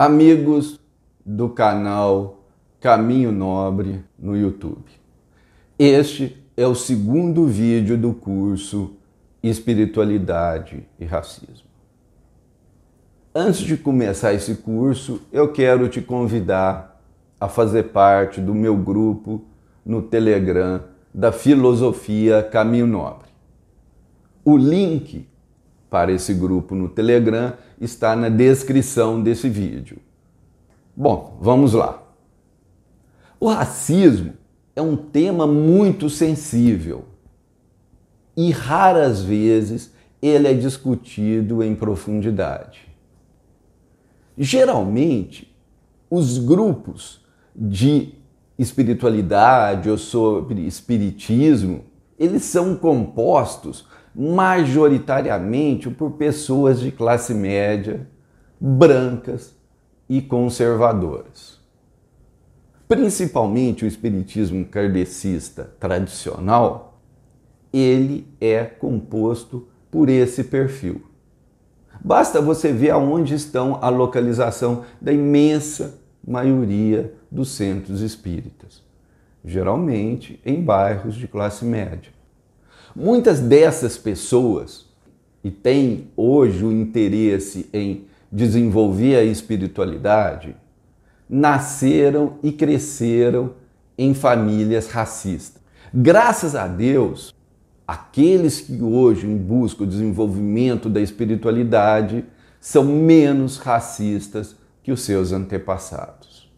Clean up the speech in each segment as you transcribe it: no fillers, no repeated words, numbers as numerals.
Amigos do canal Caminho Nobre no YouTube. Este é o segundo vídeo do curso Espiritualidade e Racismo. Antes de começar esse curso, eu quero te convidar a fazer parte do meu grupo no Telegram da Filosofia Caminho Nobre. O link para esse grupo no Telegram está na descrição desse vídeo. Bom, vamos lá. O racismo é um tema muito sensível e raras vezes ele é discutido em profundidade. Geralmente, os grupos de espiritualidade ou sobre espiritismo, eles são compostos majoritariamente por pessoas de classe média, brancas e conservadoras. Principalmente o espiritismo kardecista tradicional, ele é composto por esse perfil. Basta você ver aonde estão a localização da imensa maioria dos centros espíritas, geralmente em bairros de classe média. Muitas dessas pessoas, e têm hoje o interesse em desenvolver a espiritualidade, nasceram e cresceram em famílias racistas. Graças a Deus, aqueles que hoje buscam o desenvolvimento da espiritualidade são menos racistas que os seus antepassados.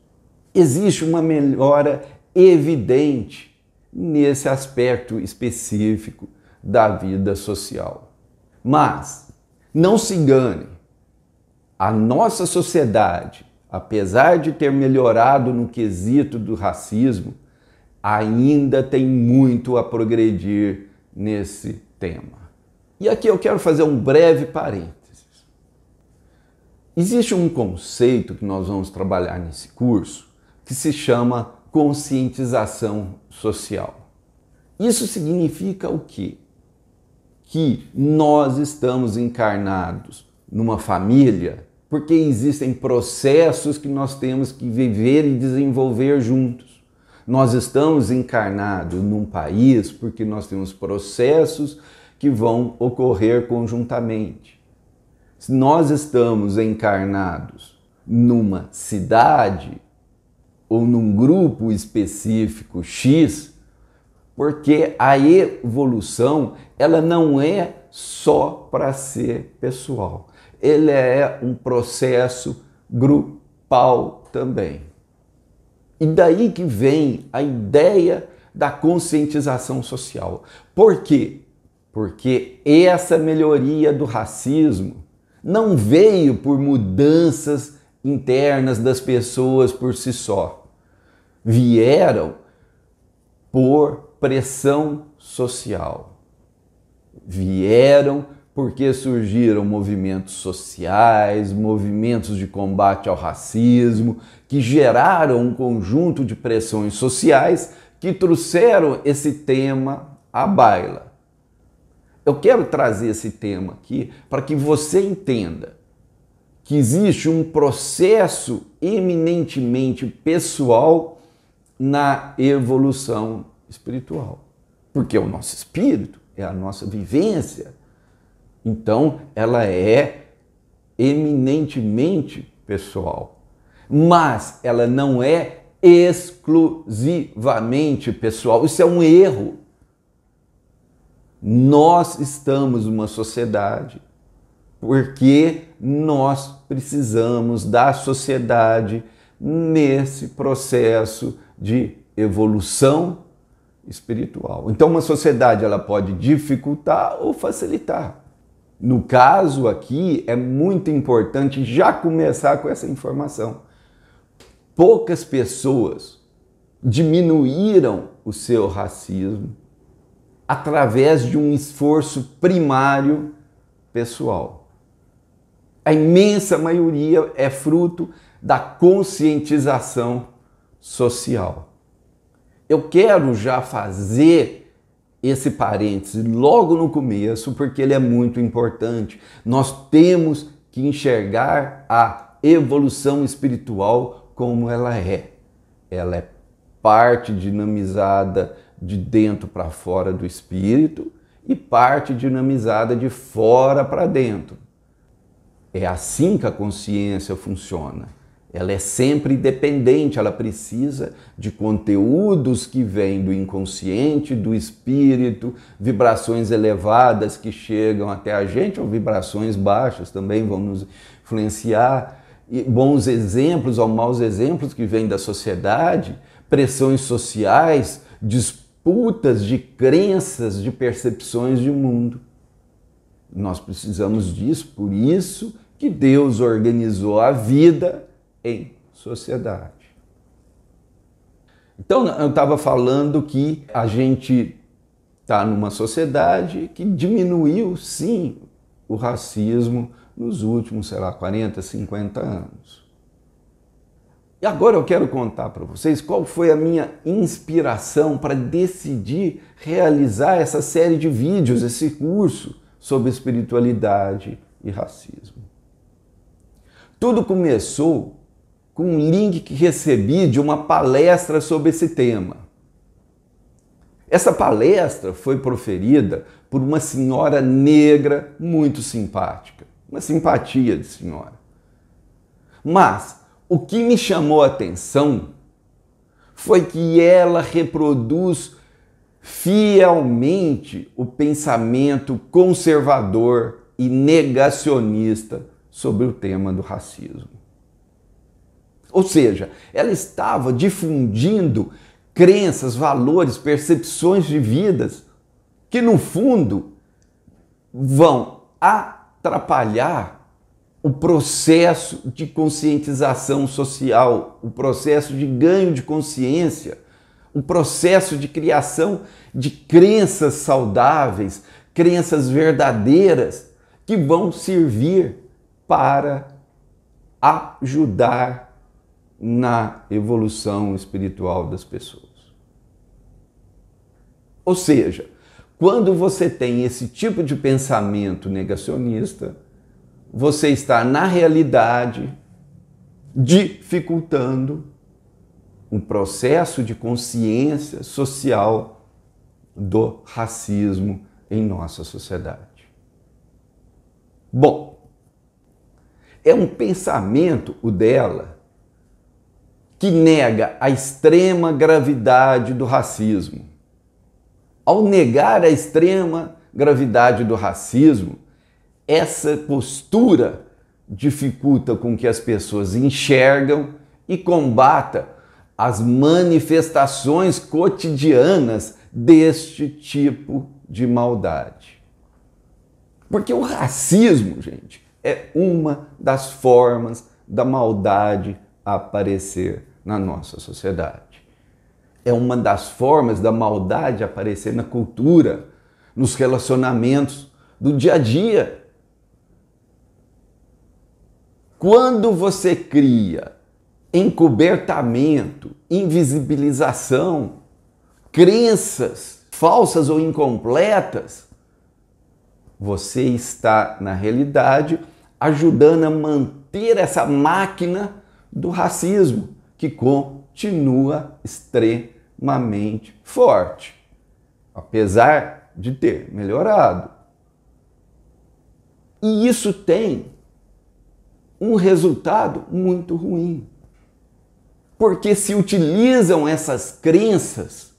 Existe uma melhora evidente nesse aspecto específico da vida social. Mas não se engane, a nossa sociedade, apesar de ter melhorado no quesito do racismo, ainda tem muito a progredir nesse tema. E aqui eu quero fazer um breve parênteses. Existe um conceito que nós vamos trabalhar nesse curso que se chama conscientização social. Isso significa o quê? Que nós estamos encarnados numa família porque existem processos que nós temos que viver e desenvolver juntos. Nós estamos encarnados num país porque nós temos processos que vão ocorrer conjuntamente. Se nós estamos encarnados numa cidade ou num grupo específico X, porque a evolução ela não é só para ser pessoal, ele é um processo grupal também. E daí que vem a ideia da conscientização social. Por quê? Porque essa melhoria do racismo não veio por mudanças internas das pessoas por si só. Vieram por pressão social. Vieram porque surgiram movimentos sociais, movimentos de combate ao racismo, que geraram um conjunto de pressões sociais que trouxeram esse tema à baila. Eu quero trazer esse tema aqui para que você entenda que existe um processo eminentemente pessoal na evolução espiritual. Porque o nosso espírito é a nossa vivência. Então, ela é eminentemente pessoal. Mas ela não é exclusivamente pessoal. Isso é um erro. Nós estamos numa sociedade porque nós precisamos da sociedade nesse processo de evolução espiritual. Então, uma sociedade ela pode dificultar ou facilitar. No caso aqui, é muito importante já começar com essa informação. Poucas pessoas diminuíram o seu racismo através de um esforço primário pessoal. A imensa maioria é fruto da conscientização social. Eu quero já fazer esse parêntese logo no começo, porque ele é muito importante. Nós temos que enxergar a evolução espiritual como ela é. Ela é parte dinamizada de dentro para fora do espírito e parte dinamizada de fora para dentro. É assim que a consciência funciona. Ela é sempre independente, ela precisa de conteúdos que vêm do inconsciente, do espírito, vibrações elevadas que chegam até a gente, ou vibrações baixas também vão nos influenciar, e bons exemplos ou maus exemplos que vêm da sociedade, pressões sociais, disputas de crenças, de percepções de mundo. Nós precisamos disso, por isso que Deus organizou a vida em sociedade. Então, eu estava falando que a gente está numa sociedade que diminuiu, sim, o racismo nos últimos, 40, 50 anos. E agora eu quero contar para vocês qual foi a minha inspiração para decidir realizar essa série de vídeos, esse curso sobre espiritualidade e racismo. Tudo começou com um link que recebi de uma palestra sobre esse tema. Essa palestra foi proferida por uma senhora negra muito simpática, uma simpatia de senhora. Mas o que me chamou a atenção foi que ela reproduz fielmente o pensamento conservador e negacionista sobre o tema do racismo. Ou seja, ela estava difundindo crenças, valores, percepções de vidas que, no fundo, vão atrapalhar o processo de conscientização social, o processo de ganho de consciência, o processo de criação de crenças saudáveis, crenças verdadeiras que vão servir para ajudar na evolução espiritual das pessoas. Ou seja, quando você tem esse tipo de pensamento negacionista, você está, na realidade, dificultando um processo de consciência social do racismo em nossa sociedade. Bom, é um pensamento, o dela, que nega a extrema gravidade do racismo. Ao negar a extrema gravidade do racismo, essa postura dificulta com que as pessoas enxergam e combata as manifestações cotidianas deste tipo de maldade. Porque o racismo, gente, é uma das formas da maldade aparecer na nossa sociedade. É uma das formas da maldade aparecer na cultura, nos relacionamentos do dia a dia. Quando você cria encobertamento, invisibilização, crenças falsas ou incompletas, você está, na realidade, ajudando a manter essa máquina do racismo, que continua extremamente forte, apesar de ter melhorado. E isso tem um resultado muito ruim, porque se utilizam essas crenças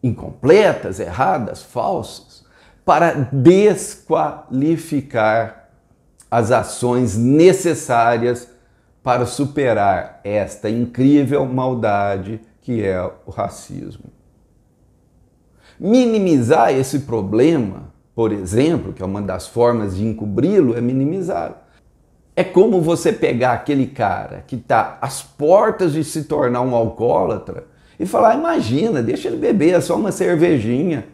incompletas, erradas, falsas, para desqualificar as ações necessárias para superar esta incrível maldade que é o racismo. Minimizar esse problema, por exemplo, que é uma das formas de encobri-lo, é minimizá-lo. É como você pegar aquele cara que está às portas de se tornar um alcoólatra e falar, imagina, deixa ele beber, é só uma cervejinha.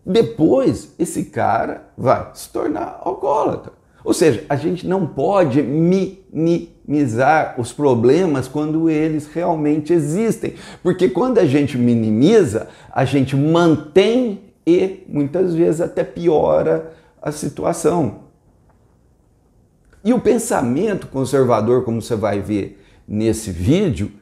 Depois, esse cara vai se tornar alcoólatra. Ou seja, a gente não pode minimizar os problemas quando eles realmente existem. Porque quando a gente minimiza, a gente mantém e muitas vezes até piora a situação. E o pensamento conservador, como você vai ver nesse vídeo,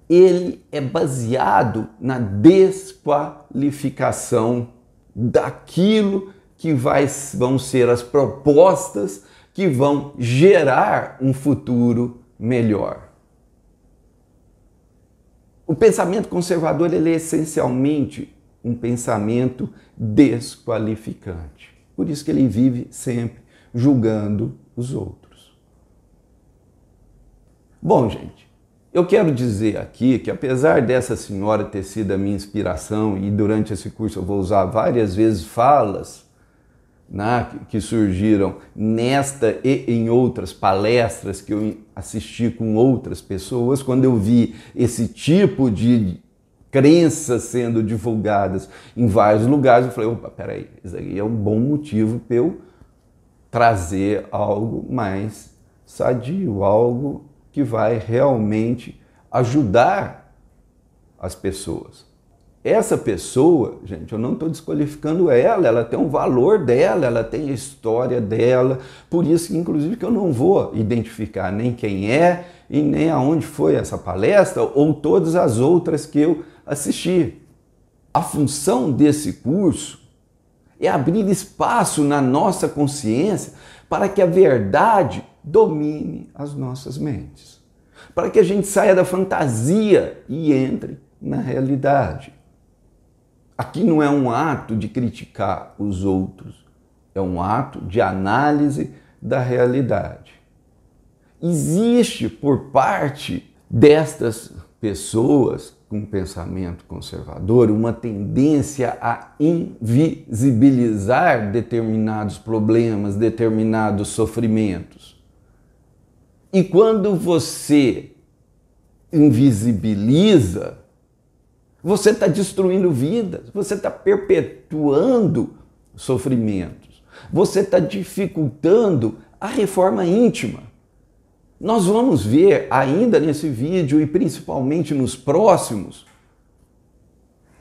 ele é baseado na desqualificação daquilo que vão ser as propostas que vão gerar um futuro melhor. O pensamento conservador ele é essencialmente um pensamento desqualificante. Por isso que ele vive sempre julgando os outros. Bom, gente, eu quero dizer aqui que apesar dessa senhora ter sido a minha inspiração, e durante esse curso eu vou usar várias vezes falas, né, que surgiram nesta e em outras palestras que eu assisti com outras pessoas, quando eu vi esse tipo de crenças sendo divulgadas em vários lugares, eu falei, opa, peraí, isso aí é um bom motivo para eu trazer algo mais sadio, algo que vai realmente ajudar as pessoas. Essa pessoa, gente, eu não estou desqualificando ela, ela tem um valor dela, ela tem a história dela, por isso, inclusive, que eu não vou identificar nem quem é e nem aonde foi essa palestra ou todas as outras que eu assisti. A função desse curso é abrir espaço na nossa consciência para que a verdade domine as nossas mentes, para que a gente saia da fantasia e entre na realidade. Aqui não é um ato de criticar os outros, é um ato de análise da realidade. Existe por parte destas pessoas com pensamento conservador uma tendência a invisibilizar determinados problemas, determinados sofrimentos. E quando você invisibiliza, você está destruindo vidas, você está perpetuando sofrimentos, você está dificultando a reforma íntima. Nós vamos ver ainda nesse vídeo e principalmente nos próximos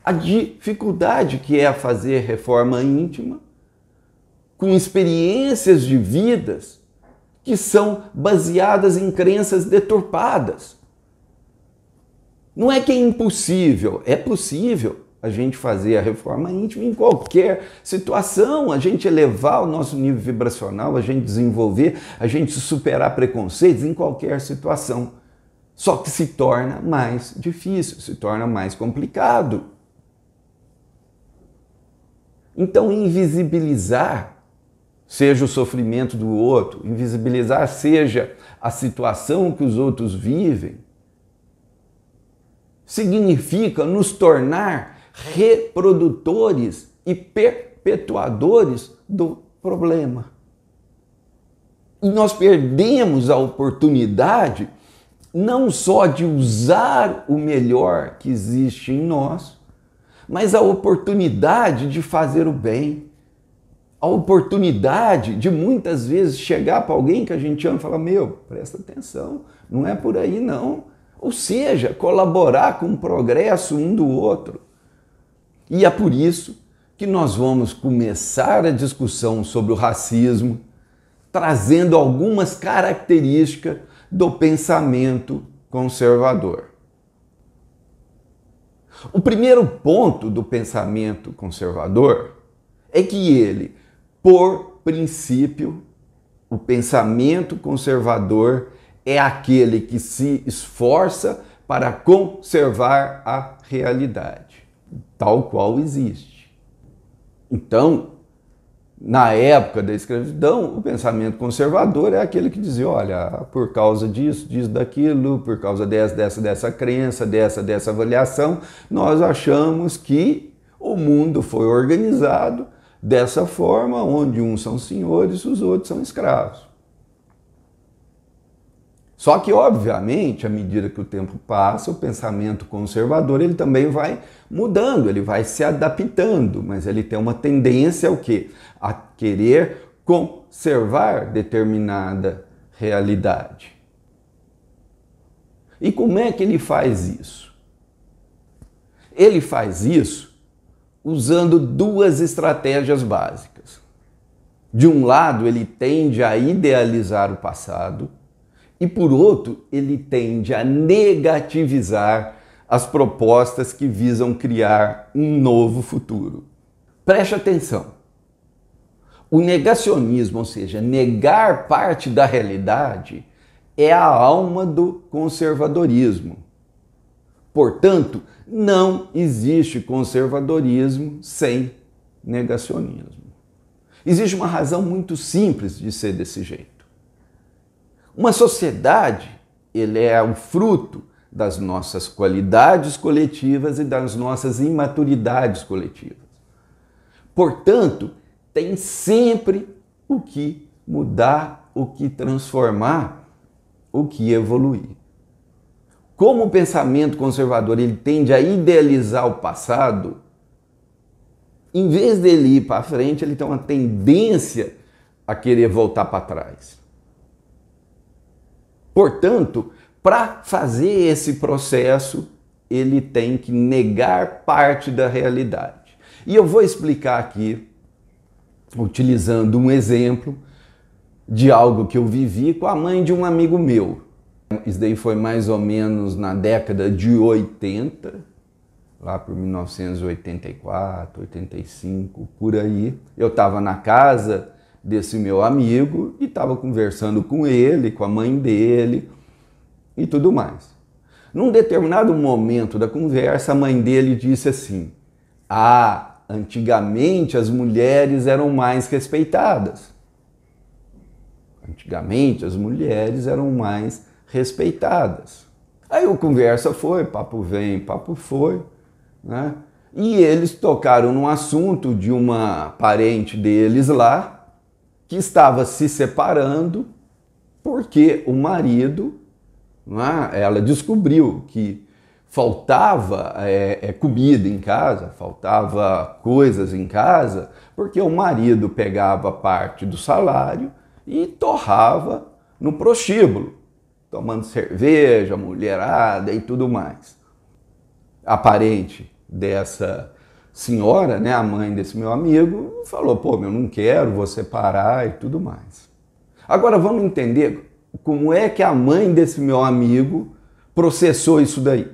a dificuldade que é fazer reforma íntima com experiências de vidas que são baseadas em crenças deturpadas. Não é que é impossível, é possível a gente fazer a reforma íntima em qualquer situação, a gente elevar o nosso nível vibracional, a gente desenvolver, a gente superar preconceitos em qualquer situação. Só que se torna mais difícil, se torna mais complicado. Então, invisibilizar, seja o sofrimento do outro, invisibilizar, seja a situação que os outros vivem, significa nos tornar reprodutores e perpetuadores do problema. E nós perdemos a oportunidade não só de usar o melhor que existe em nós, mas a oportunidade de fazer o bem, a oportunidade de muitas vezes chegar para alguém que a gente ama e falar, meu, presta atenção, não é por aí não. Ou seja, colaborar com o progresso um do outro. E é por isso que nós vamos começar a discussão sobre o racismo, trazendo algumas características do pensamento conservador. O primeiro ponto do pensamento conservador é que ele, por princípio, o pensamento conservador é aquele que se esforça para conservar a realidade, tal qual existe. Então, na época da escravidão, o pensamento conservador é aquele que dizia, olha, por causa disso, daquilo, por causa dessa crença, dessa avaliação, nós achamos que o mundo foi organizado dessa forma, onde uns são senhores e os outros são escravos. Só que, obviamente, à medida que o tempo passa, o pensamento conservador ele também vai mudando, ele vai se adaptando, mas ele tem uma tendência ao quê? A querer conservar determinada realidade. E como é que ele faz isso? Ele faz isso usando duas estratégias básicas. De um lado, ele tende a idealizar o passado e, por outro, ele tende a negativizar as propostas que visam criar um novo futuro. Preste atenção. O negacionismo, ou seja, negar parte da realidade, é a alma do conservadorismo. Portanto, não existe conservadorismo sem negacionismo. Existe uma razão muito simples de ser desse jeito. Uma sociedade, ele é o fruto das nossas qualidades coletivas e das nossas imaturidades coletivas. Portanto, tem sempre o que mudar, o que transformar, o que evoluir. Como o pensamento conservador ele tende a idealizar o passado, em vez dele ir para frente, ele tem uma tendência a querer voltar para trás. Portanto, para fazer esse processo, ele tem que negar parte da realidade. E eu vou explicar aqui, utilizando um exemplo de algo que eu vivi com a mãe de um amigo meu. Isso daí foi mais ou menos na década de 80, lá por 1984, 85, por aí. Eu estava na casa desse meu amigo e estava conversando com ele, com a mãe dele e tudo mais. Num determinado momento da conversa, a mãe dele disse assim: "Ah, antigamente as mulheres eram mais respeitadas. Antigamente as mulheres eram mais respeitadas." Aí a conversa foi, papo vem, papo foi, né? E eles tocaram num assunto de uma parente deles lá, que estava se separando porque o marido, né, ela descobriu que faltava comida em casa, faltava coisas em casa, porque o marido pegava parte do salário e torrava no prostíbulo, tomando cerveja, mulherada e tudo mais. A parente dessa senhora, né, a mãe desse meu amigo, falou: "Pô, eu não quero, vou separar e tudo mais." Agora vamos entender como é que a mãe desse meu amigo processou isso daí.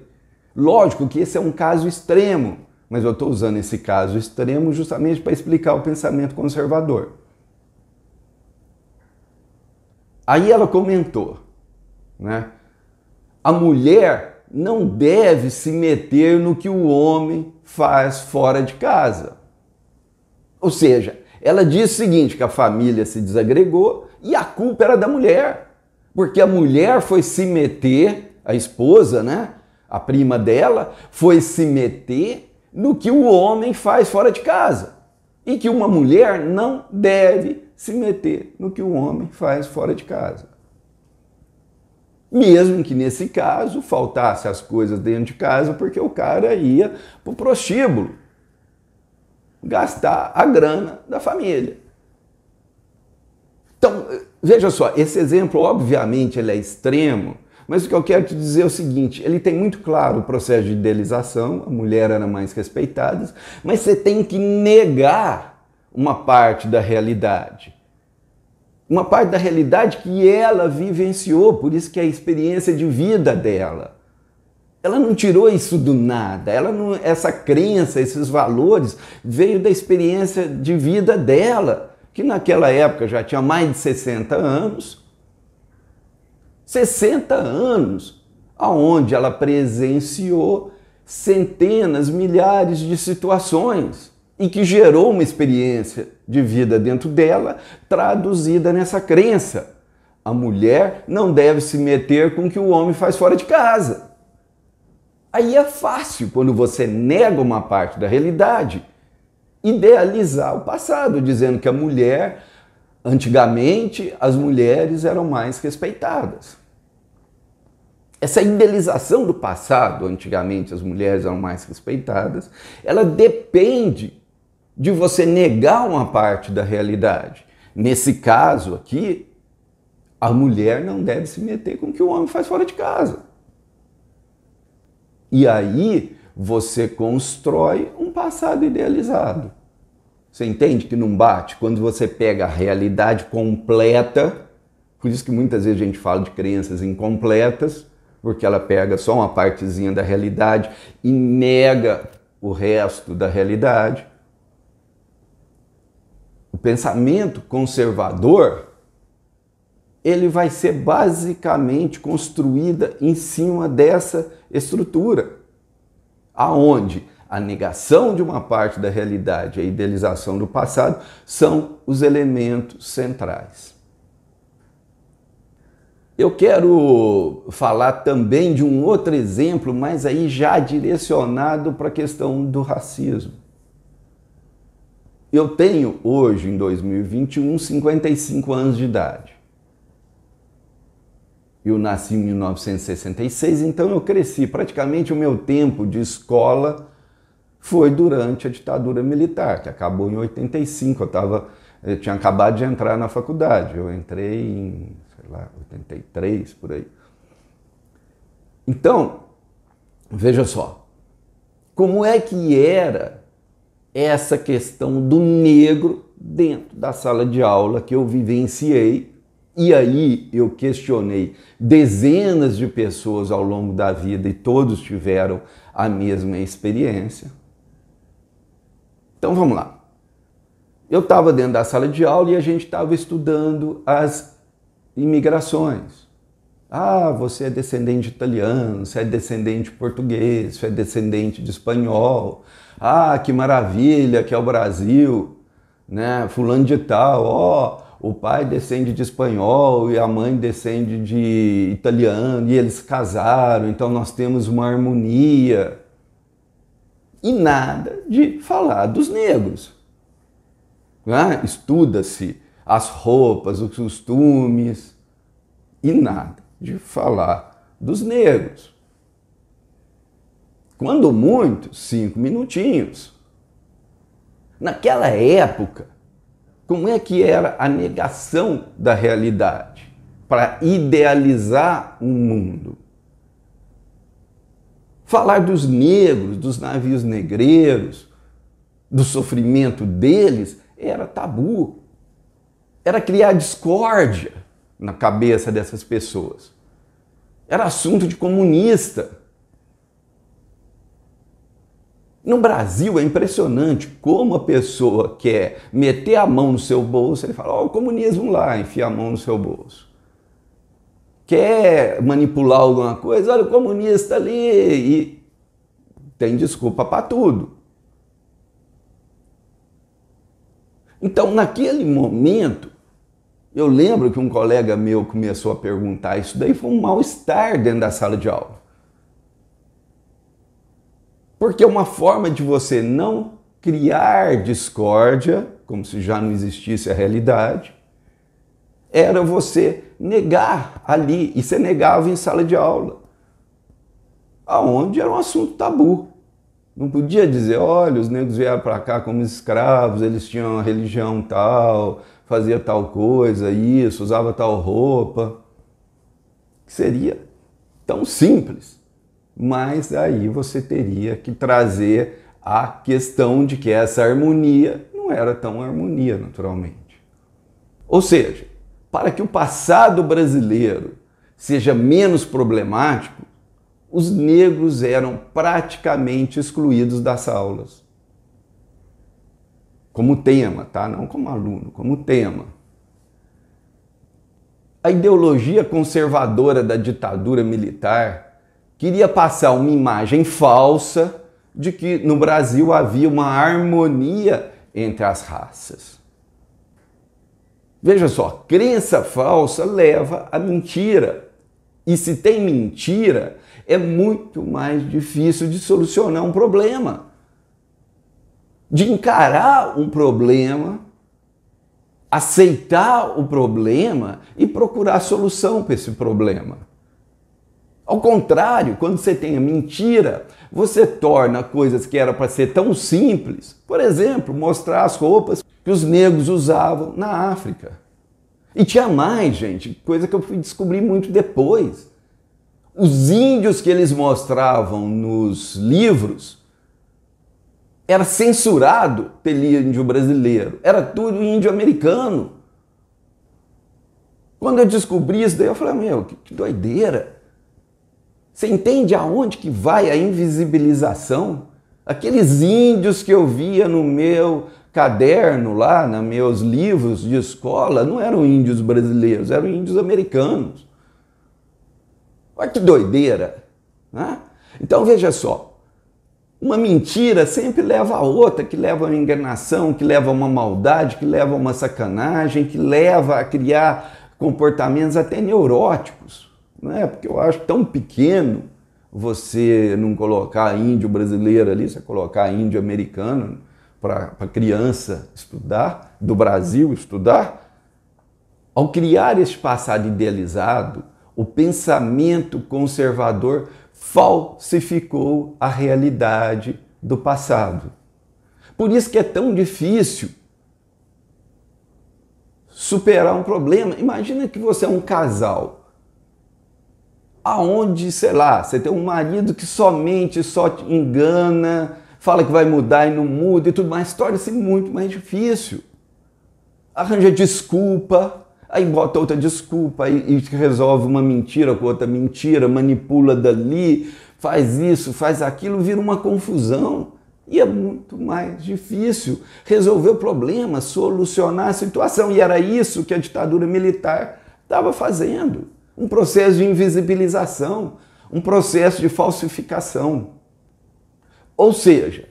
Lógico que esse é um caso extremo, mas eu estou usando esse caso extremo justamente para explicar o pensamento conservador. Aí ela comentou, né? A mulher não deve se meter no que o homem faz fora de casa. Ou seja, ela diz o seguinte, que a família se desagregou e a culpa era da mulher, porque a mulher foi se meter, a esposa, né, a prima dela, foi se meter no que o homem faz fora de casa. E que uma mulher não deve se meter no que o homem faz fora de casa. Mesmo que nesse caso faltasse as coisas dentro de casa, porque o cara ia para o prostíbulo gastar a grana da família. Então, veja só, esse exemplo obviamente ele é extremo, mas o que eu quero te dizer é o seguinte, ele tem muito claro o processo de idealização, a mulher era mais respeitada, mas você tem que negar uma parte da realidade. Uma parte da realidade que ela vivenciou, por isso que é a experiência de vida dela. Ela não tirou isso do nada, essa crença, esses valores, veio da experiência de vida dela, que naquela época já tinha mais de 60 anos. 60 anos, aonde ela presenciou centenas, milhares de situações e que gerou uma experiência de vida dentro dela, traduzida nessa crença. A mulher não deve se meter com o que o homem faz fora de casa. Aí é fácil, quando você nega uma parte da realidade, idealizar o passado, dizendo que a mulher, antigamente, as mulheres eram mais respeitadas. Essa idealização do passado, antigamente as mulheres eram mais respeitadas, ela depende de você negar uma parte da realidade. Nesse caso aqui, a mulher não deve se meter com o que o homem faz fora de casa. E aí você constrói um passado idealizado. Você entende que não bate? Quando você pega a realidade completa, por isso que muitas vezes a gente fala de crenças incompletas, porque ela pega só uma partezinha da realidade e nega o resto da realidade. O pensamento conservador, ele vai ser basicamente construída em cima dessa estrutura, aonde a negação de uma parte da realidade e a idealização do passado são os elementos centrais. Eu quero falar também de um outro exemplo, mas aí já direcionado para a questão do racismo. Eu tenho hoje, em 2021, 55 anos de idade. Eu nasci em 1966, então eu cresci. Praticamente o meu tempo de escola foi durante a ditadura militar, que acabou em 85. Eu tinha acabado de entrar na faculdade. Eu entrei em, 83, por aí. Então, veja só, como é que era essa questão do negro dentro da sala de aula que eu vivenciei, e aí eu questionei dezenas de pessoas ao longo da vida e todos tiveram a mesma experiência. Então vamos lá. Eu estava dentro da sala de aula e a gente estava estudando as imigrações. Ah, você é descendente de italiano, você é descendente de português, você é descendente de espanhol. Ah, que maravilha que é o Brasil, né? Fulano de tal, ó, o pai descende de espanhol e a mãe descende de italiano e eles casaram, então nós temos uma harmonia. E nada de falar dos negros. Né? Estuda-se as roupas, os costumes e nada de falar dos negros. Quando muito, 5 minutinhos. Naquela época, como é que era a negação da realidade para idealizar um mundo? Falar dos negros, dos navios negreiros, do sofrimento deles, era tabu. Era criar discórdia na cabeça dessas pessoas. Era assunto de comunista. No Brasil é impressionante como a pessoa quer meter a mão no seu bolso, ele fala, ó, o comunismo lá, enfia a mão no seu bolso. Quer manipular alguma coisa, olha o comunista ali, e tem desculpa para tudo. Então, naquele momento, eu lembro que um colega meu começou a perguntar isso, daí foi um mal-estar dentro da sala de aula. Porque uma forma de você não criar discórdia, como se já não existisse a realidade, era você negar ali, e você negava em sala de aula, aonde era um assunto tabu. Não podia dizer, olha, os negros vieram para cá como escravos, eles tinham uma religião tal, fazia tal coisa, isso, usava tal roupa. Seria tão simples, mas aí você teria que trazer a questão de que essa harmonia não era tão harmonia, naturalmente. Ou seja, para que o passado brasileiro seja menos problemático, os negros eram praticamente excluídos das aulas. Como tema, tá? Não como aluno, como tema. A ideologia conservadora da ditadura militar queria passar uma imagem falsa de que no Brasil havia uma harmonia entre as raças. Veja só, crença falsa leva à mentira. E se tem mentira, é muito mais difícil de solucionar um problema. De encarar um problema, aceitar o problema e procurar solução para esse problema. Ao contrário, quando você tem a mentira, você torna coisas que eram para ser tão simples, por exemplo, mostrar as roupas que os negros usavam na África. E tinha mais, gente, coisa que eu fui descobrir muito depois. Os índios que eles mostravam nos livros Era censurado ter índio brasileiro, era tudo índio americano. Quando eu descobri isso daí, eu falei, meu, que doideira. Você entende aonde que vai a invisibilização? Aqueles índios que eu via no meu caderno lá, nos meus livros de escola, não eram índios brasileiros, eram índios americanos. Olha que doideira, né? Então veja só, uma mentira sempre leva a outra, que leva a uma enganação, que leva a uma maldade, que leva a uma sacanagem, que leva a criar comportamentos até neuróticos, não é? Porque eu acho tão pequeno você não colocar índio brasileiro ali, você colocar índio americano para criança estudar, do Brasil estudar. Ao criar este passado idealizado, o pensamento conservador falsificou a realidade do passado. Por isso que é tão difícil superar um problema. Imagina que você é um casal, aonde, sei lá, você tem um marido que só te engana, fala que vai mudar e não muda e tudo mais, torna-se muito mais difícil. Arranja desculpa, aí bota outra desculpa e resolve uma mentira com outra mentira, manipula dali, faz isso, faz aquilo, vira uma confusão. E é muito mais difícil resolver o problema, solucionar a situação. E era isso que a ditadura militar estava fazendo. Um processo de invisibilização, um processo de falsificação. Ou seja,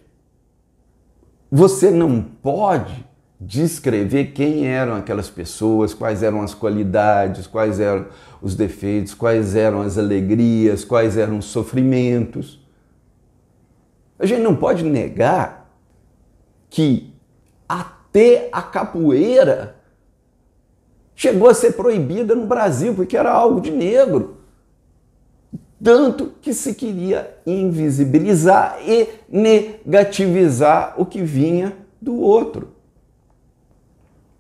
você não pode descrever quem eram aquelas pessoas, quais eram as qualidades, quais eram os defeitos, quais eram as alegrias, quais eram os sofrimentos. A gente não pode negar que até a capoeira chegou a ser proibida no Brasil, porque era algo de negro. Tanto que se queria invisibilizar e negativizar o que vinha do outro.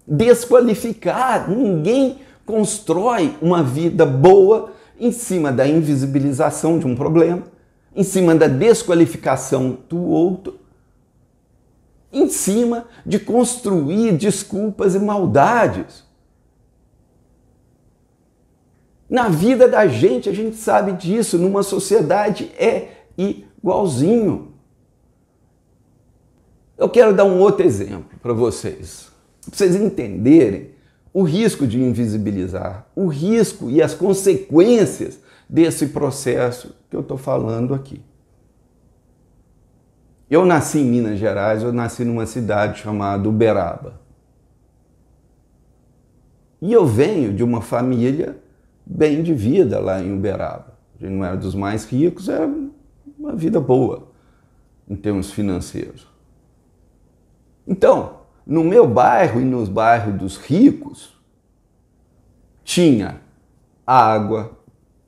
Desqualificar. Ninguém constrói uma vida boa em cima da invisibilização de um problema, em cima da desqualificação do outro, em cima de construir desculpas e maldades. Na vida da gente, a gente sabe disso, numa sociedade é igualzinho. Eu quero dar um outro exemplo para vocês entenderem o risco de invisibilizar, o risco e as consequências desse processo que eu estou falando aqui. Eu nasci em Minas Gerais, eu nasci numa cidade chamada Uberaba. E eu venho de uma família bem de vida lá em Uberaba. A gente não era dos mais ricos, era uma vida boa em termos financeiros. Então, no meu bairro e nos bairros dos ricos, tinha água,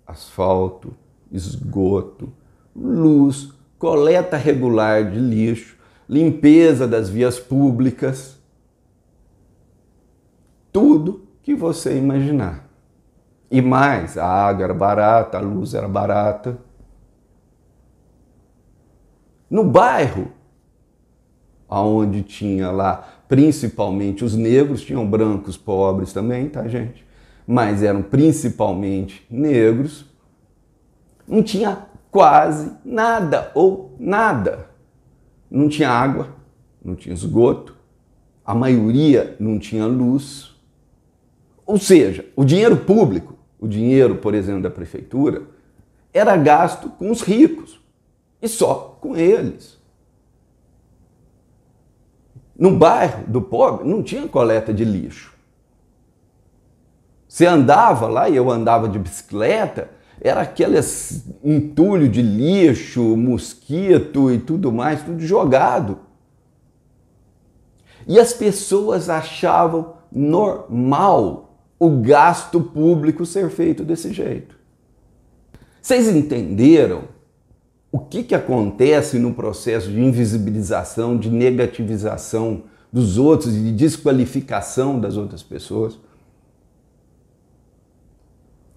asfalto, esgoto, luz, coleta regular de lixo, limpeza das vias públicas, tudo que você imaginar. E mais, a água era barata, a luz era barata. No bairro, onde tinha lá principalmente os negros, tinham brancos pobres também, tá, gente? Mas eram principalmente negros, não tinha quase nada ou nada. Não tinha água, não tinha esgoto, a maioria não tinha luz. Ou seja, o dinheiro público, o dinheiro, por exemplo, da prefeitura, era gasto com os ricos e só com eles. No bairro do pobre não tinha coleta de lixo. Você andava lá, e eu andava de bicicleta, era aqueles entulho de lixo, mosquito e tudo mais, tudo jogado. E as pessoas achavam normal o gasto público ser feito desse jeito. Vocês entenderam o que acontece no processo de invisibilização, de negativização dos outros e de desqualificação das outras pessoas?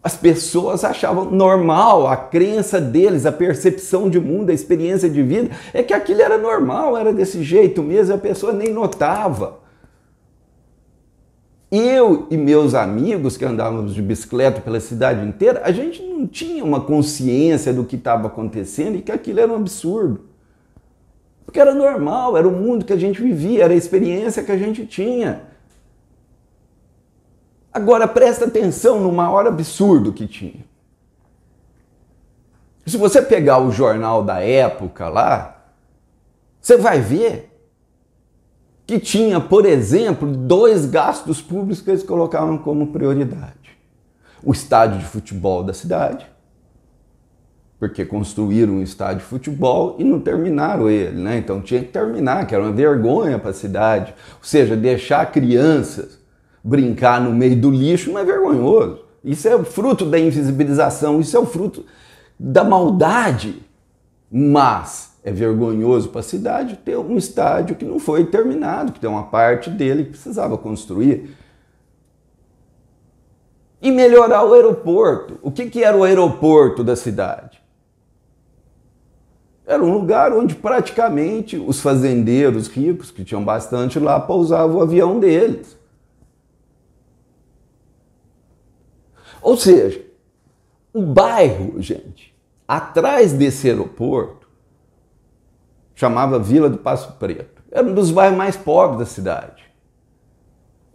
As pessoas achavam normal, a crença deles, a percepção de mundo, a experiência de vida, é que aquilo era normal, era desse jeito mesmo, a pessoa nem notava. Eu e meus amigos que andávamos de bicicleta pela cidade inteira, a gente não tinha uma consciência do que estava acontecendo e que aquilo era um absurdo. Porque era normal, era o mundo que a gente vivia, era a experiência que a gente tinha. Agora presta atenção no maior absurdo que tinha. Se você pegar o jornal da época lá, você vai ver que tinha, por exemplo, 2 gastos públicos que eles colocavam como prioridade. O estádio de futebol da cidade, porque construíram um estádio de futebol e não terminaram ele, né? Então tinha que terminar, que era uma vergonha para a cidade. Ou seja, deixar crianças brincar no meio do lixo não é vergonhoso. Isso é o fruto da invisibilização, isso é o fruto da maldade. Mas é vergonhoso para a cidade ter um estádio que não foi terminado, que tem uma parte dele que precisava construir. E melhorar o aeroporto. O que era o aeroporto da cidade? Era um lugar onde praticamente os fazendeiros ricos, que tinham bastante lá, pousavam o avião deles. Ou seja, o bairro, gente, atrás desse aeroporto, chamava Vila do Passo Preto. Era um dos bairros mais pobres da cidade.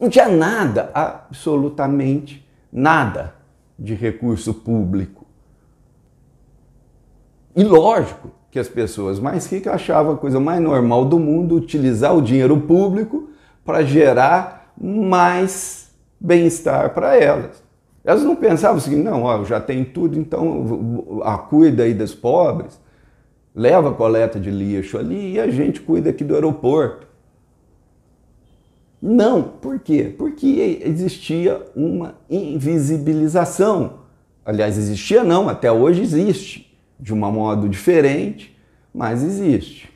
Não tinha nada, absolutamente nada, de recurso público. E lógico que as pessoas mais ricas achavam a coisa mais normal do mundo utilizar o dinheiro público para gerar mais bem-estar para elas. Elas não pensavam assim, não, ó, já tem tudo, então cuida aí dos pobres, leva a coleta de lixo ali e a gente cuida aqui do aeroporto. Não, por quê? Porque existia uma invisibilização. Aliás, existia não, até hoje existe, de um modo diferente, mas existe.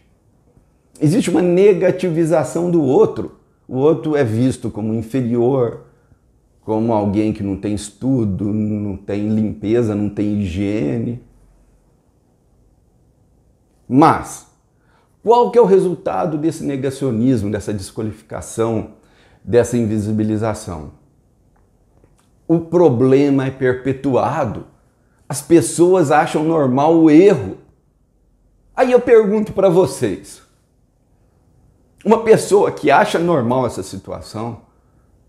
Existe uma negativização do outro. O outro é visto como inferior, como alguém que não tem estudo, não tem limpeza, não tem higiene. Mas, qual que é o resultado desse negacionismo, dessa desqualificação, dessa invisibilização? O problema é perpetuado. As pessoas acham normal o erro. Aí eu pergunto para vocês, uma pessoa que acha normal essa situação,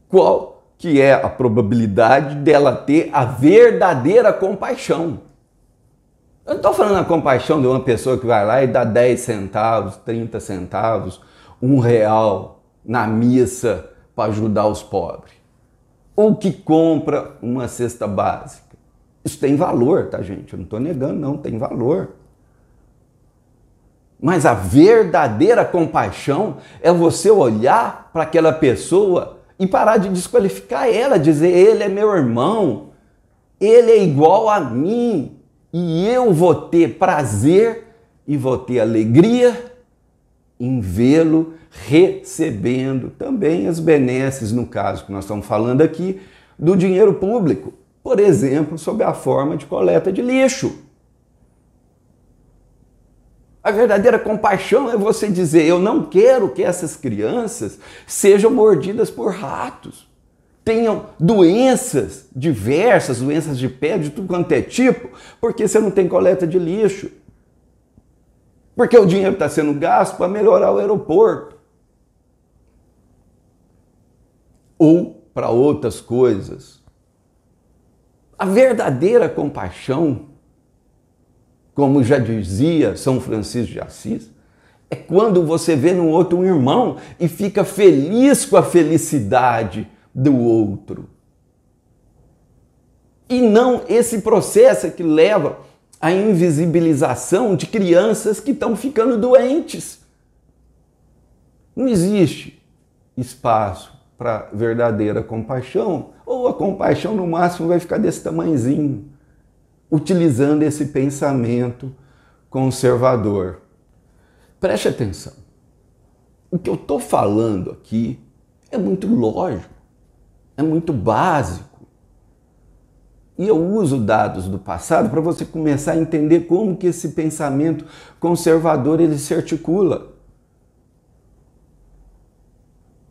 qual que é a probabilidade dela ter a verdadeira compaixão? Eu não estou falando a compaixão de uma pessoa que vai lá e dá 10 centavos, 30 centavos, R$1 na missa para ajudar os pobres. Ou que compra uma cesta básica. Isso tem valor, tá, gente? Eu não estou negando, não, tem valor. Mas a verdadeira compaixão é você olhar para aquela pessoa e parar de desqualificar ela, dizer, ele é meu irmão, ele é igual a mim, e eu vou ter prazer e vou ter alegria em vê-lo recebendo também as benesses, no caso que nós estamos falando aqui, do dinheiro público, por exemplo, sob a forma de coleta de lixo. A verdadeira compaixão é você dizer, eu não quero que essas crianças sejam mordidas por ratos, tenham doenças diversas, doenças de pele, de tudo quanto é tipo, porque você não tem coleta de lixo. Porque o dinheiro está sendo gasto para melhorar o aeroporto. Ou para outras coisas. A verdadeira compaixão, como já dizia São Francisco de Assis, é quando você vê no outro um irmão e fica feliz com a felicidade do outro. E não esse processo que leva à invisibilização de crianças que estão ficando doentes. Não existe espaço para verdadeira compaixão, ou a compaixão no máximo vai ficar desse tamanhozinho, utilizando esse pensamento conservador. Preste atenção. O que eu estou falando aqui é muito lógico, é muito básico. E eu uso dados do passado para você começar a entender como que esse pensamento conservador ele se articula.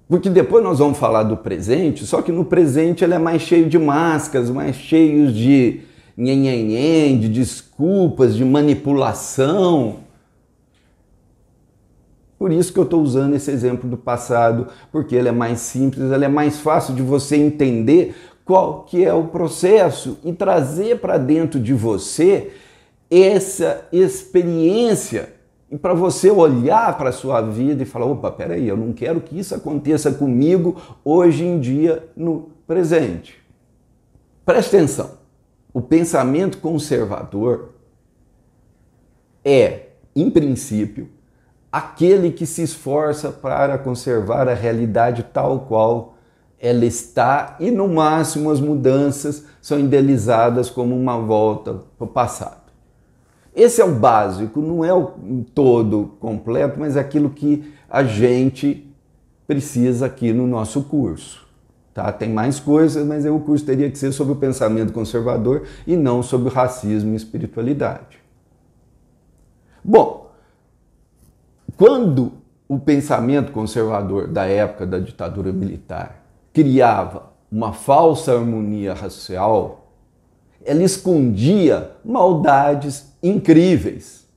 Porque depois nós vamos falar do presente, só que no presente ele é mais cheio de máscaras, mais cheio de nhenhenhen, de desculpas, de manipulação. Por isso que eu estou usando esse exemplo do passado, porque ele é mais simples, ele é mais fácil de você entender qual que é o processo e trazer para dentro de você essa experiência e para você olhar para a sua vida e falar, opa, peraí, eu não quero que isso aconteça comigo hoje em dia, no presente. Preste atenção, o pensamento conservador é, em princípio, aquele que se esforça para conservar a realidade tal qual ela está e, no máximo, as mudanças são idealizadas como uma volta para o passado. Esse é o básico, não é o todo completo, mas é aquilo que a gente precisa aqui no nosso curso. Tá? Tem mais coisas, mas o curso teria que ser sobre o pensamento conservador e não sobre o racismo e espiritualidade. Bom, quando o pensamento conservador da época da ditadura militar criava uma falsa harmonia racial, ela escondia maldades incríveis.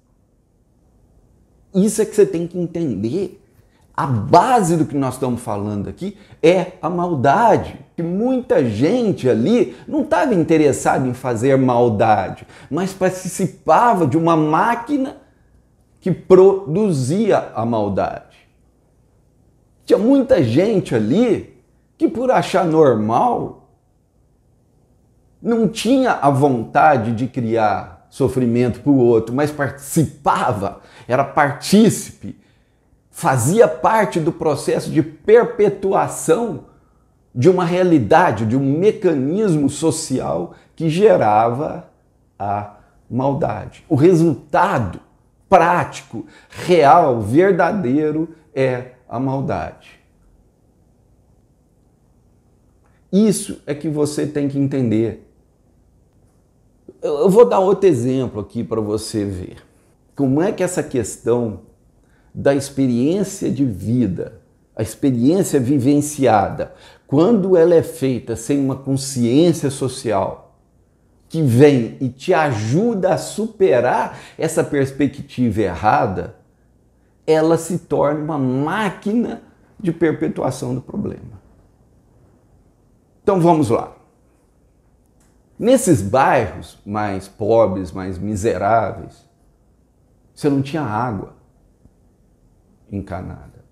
Isso é que você tem que entender. A base do que nós estamos falando aqui é a maldade. Que muita gente ali não estava interessada em fazer maldade, mas participava de uma máquina que produzia a maldade. Tinha muita gente ali que, por achar normal, não tinha a vontade de criar sofrimento para o outro, mas participava, era partícipe, fazia parte do processo de perpetuação de uma realidade, de um mecanismo social que gerava a maldade. O resultado prático, real, verdadeiro é a maldade. Isso é que você tem que entender. Eu vou dar outro exemplo aqui para você ver. Como é que essa questão da experiência de vida, a experiência vivenciada, quando ela é feita sem uma consciência social, que vem e te ajuda a superar essa perspectiva errada, ela se torna uma máquina de perpetuação do problema. Então vamos lá. Nesses bairros mais pobres, mais miseráveis, você não tinha água encanada.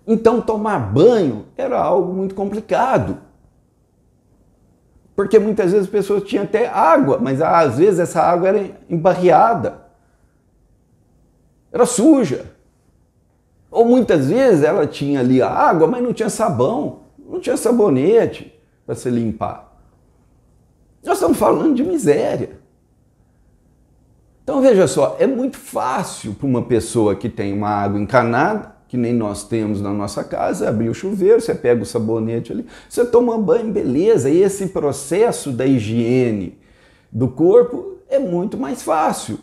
Então tomar banho era algo muito complicado. Porque muitas vezes as pessoas tinham até água, mas às vezes essa água era embarreada, era suja. Ou muitas vezes ela tinha ali a água, mas não tinha sabão, não tinha sabonete para se limpar. Nós estamos falando de miséria. Então veja só, é muito fácil para uma pessoa que tem uma água encanada, que nem nós temos na nossa casa, abrir o chuveiro, você pega o sabonete ali, você toma banho, beleza. E esse processo da higiene do corpo é muito mais fácil.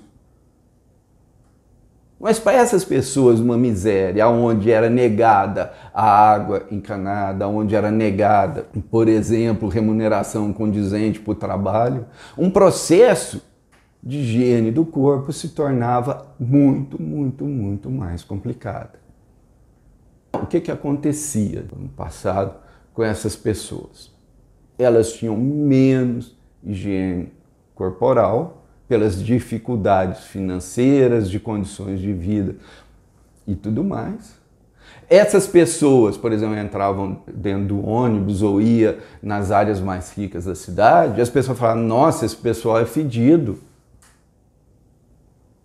Mas para essas pessoas, uma miséria, onde era negada a água encanada, onde era negada, por exemplo, remuneração condizente para o trabalho, um processo de higiene do corpo se tornava muito, muito, muito mais complicado. O que acontecia no passado com essas pessoas? Elas tinham menos higiene corporal, pelas dificuldades financeiras, de condições de vida e tudo mais. Essas pessoas, por exemplo, entravam dentro do ônibus ou ia nas áreas mais ricas da cidade, e as pessoas falavam, nossa, esse pessoal é fedido.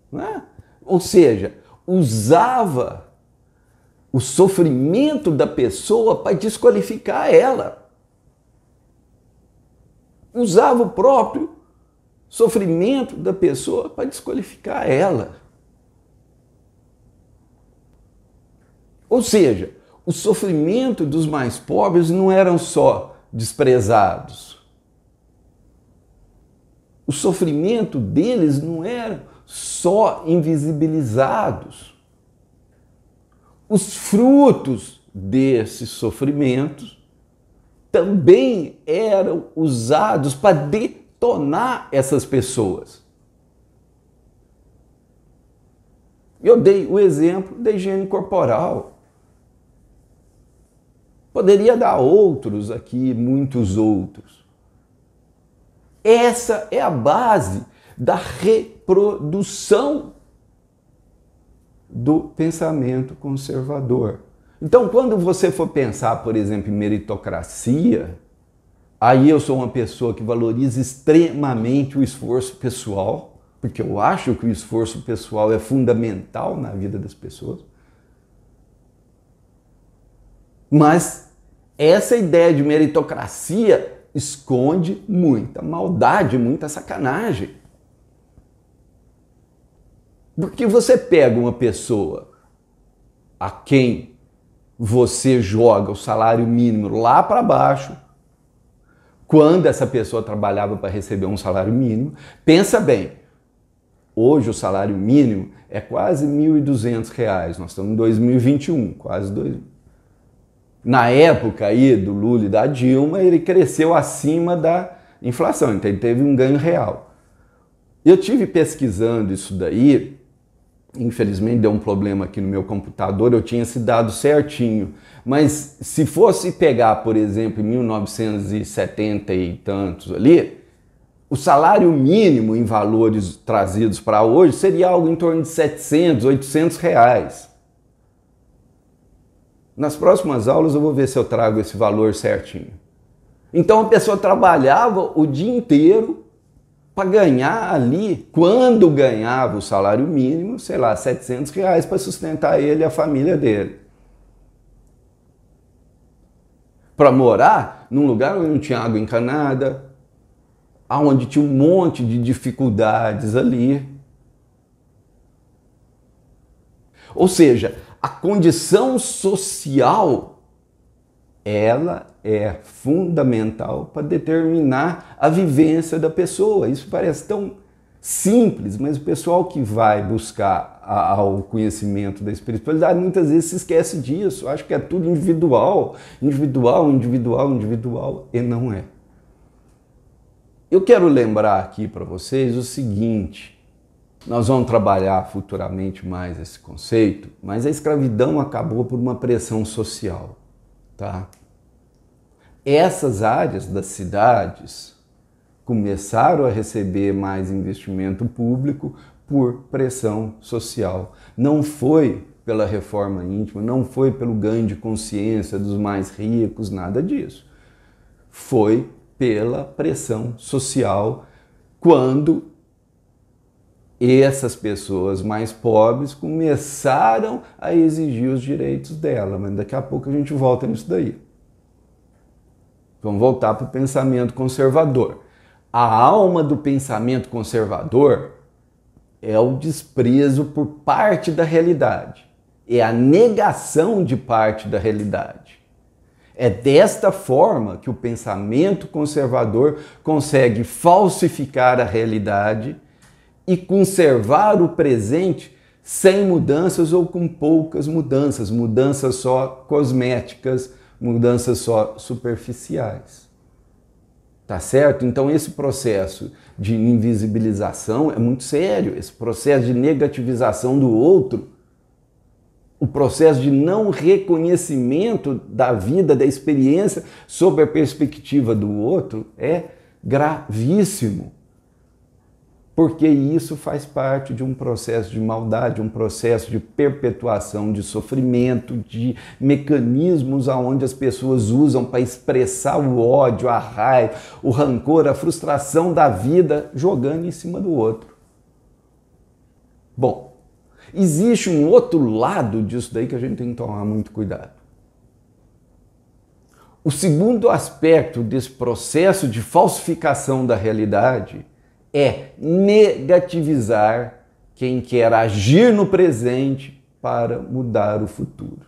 Não é? Ou seja, usava o sofrimento da pessoa para desqualificar ela. Usava o próprio sofrimento da pessoa para desqualificar ela. Ou seja, o sofrimento dos mais pobres não eram só desprezados. O sofrimento deles não eram só invisibilizados. Os frutos desses sofrimentos também eram usados para detonar essas pessoas. Eu dei o exemplo da higiene corporal. Poderia dar outros aqui, muitos outros. Essa é a base da reprodução do pensamento conservador. Então, quando você for pensar, por exemplo, em meritocracia, aí eu sou uma pessoa que valoriza extremamente o esforço pessoal, porque eu acho que o esforço pessoal é fundamental na vida das pessoas. Mas essa ideia de meritocracia esconde muita maldade, muita sacanagem. Porque você pega uma pessoa a quem você joga o salário mínimo lá para baixo, quando essa pessoa trabalhava para receber um salário mínimo, pensa bem, hoje o salário mínimo é quase R$ 1.200, nós estamos em 2021, quase 2.000. Na época aí do Lula e da Dilma, ele cresceu acima da inflação, então ele teve um ganho real. Eu tive pesquisando isso daí, infelizmente deu um problema aqui no meu computador, eu tinha esse dado certinho, mas se fosse pegar, por exemplo, em 1970 e tantos ali, o salário mínimo em valores trazidos para hoje seria algo em torno de 700, 800 reais. Nas próximas aulas eu vou ver se eu trago esse valor certinho. Então a pessoa trabalhava o dia inteiro para ganhar ali, quando ganhava o salário mínimo, sei lá, 700 reais para sustentar ele e a família dele. Para morar num lugar onde não tinha água encanada, onde tinha um monte de dificuldades ali. Ou seja, a condição social, ela é fundamental para determinar a vivência da pessoa. Isso parece tão simples, mas o pessoal que vai buscar o conhecimento da espiritualidade muitas vezes se esquece disso. Acha que é tudo individual, individual, individual, individual, e não é. Eu quero lembrar aqui para vocês o seguinte: nós vamos trabalhar futuramente mais esse conceito, mas a escravidão acabou por uma pressão social, tá? Essas áreas das cidades começaram a receber mais investimento público por pressão social. Não foi pela reforma íntima, não foi pelo ganho de consciência dos mais ricos, nada disso. Foi pela pressão social, quando essas pessoas mais pobres começaram a exigir os direitos dela. Mas daqui a pouco a gente volta nisso daí. Vamos voltar para o pensamento conservador. A alma do pensamento conservador é o desprezo por parte da realidade. É a negação de parte da realidade. É desta forma que o pensamento conservador consegue falsificar a realidade e conservar o presente sem mudanças ou com poucas mudanças, mudanças só cosméticas, mudanças só superficiais. Tá certo? Então esse processo de invisibilização é muito sério, esse processo de negativização do outro, o processo de não reconhecimento da vida, da experiência sob a perspectiva do outro é gravíssimo. Porque isso faz parte de um processo de maldade, um processo de perpetuação de sofrimento, de mecanismos aonde as pessoas usam para expressar o ódio, a raiva, o rancor, a frustração da vida, jogando em cima do outro. Bom, existe um outro lado disso daí que a gente tem que tomar muito cuidado. O segundo aspecto desse processo de falsificação da realidade é negativizar quem quer agir no presente para mudar o futuro.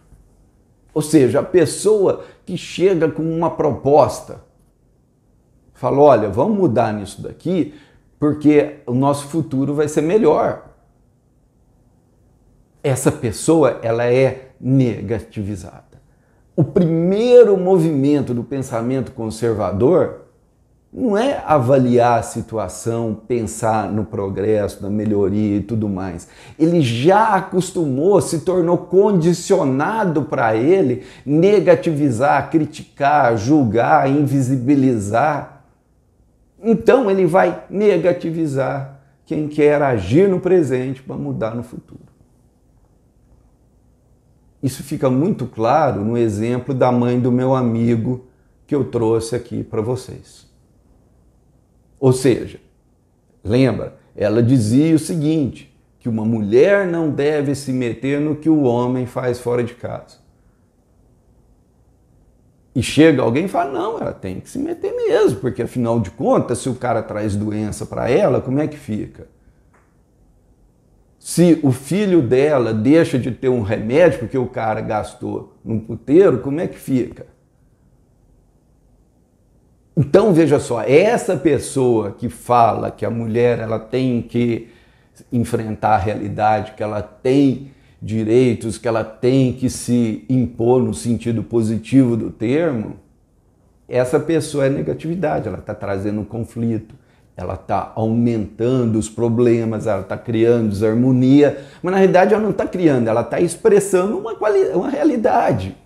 Ou seja, a pessoa que chega com uma proposta, fala, olha, vamos mudar nisso daqui, porque o nosso futuro vai ser melhor. Essa pessoa, ela é negativizada. O primeiro movimento do pensamento conservador não é avaliar a situação, pensar no progresso, na melhoria e tudo mais. Ele já acostumou, se tornou condicionado para ele negativizar, criticar, julgar, invisibilizar. Então ele vai negativizar quem quer agir no presente para mudar no futuro. Isso fica muito claro no exemplo da mãe do meu amigo que eu trouxe aqui para vocês. Ou seja, lembra, ela dizia o seguinte, que uma mulher não deve se meter no que o homem faz fora de casa. E chega alguém e fala, não, ela tem que se meter mesmo, porque afinal de contas, se o cara traz doença para ela, como é que fica? Se o filho dela deixa de ter um remédio porque o cara gastou num puteiro, como é que fica? Então, veja só, essa pessoa que fala que a mulher ela tem que enfrentar a realidade, que ela tem direitos, que ela tem que se impor no sentido positivo do termo, essa pessoa é negatividade, ela está trazendo um conflito. Ela está aumentando os problemas, ela está criando desarmonia, mas na realidade ela não está criando, ela está expressando uma realidade.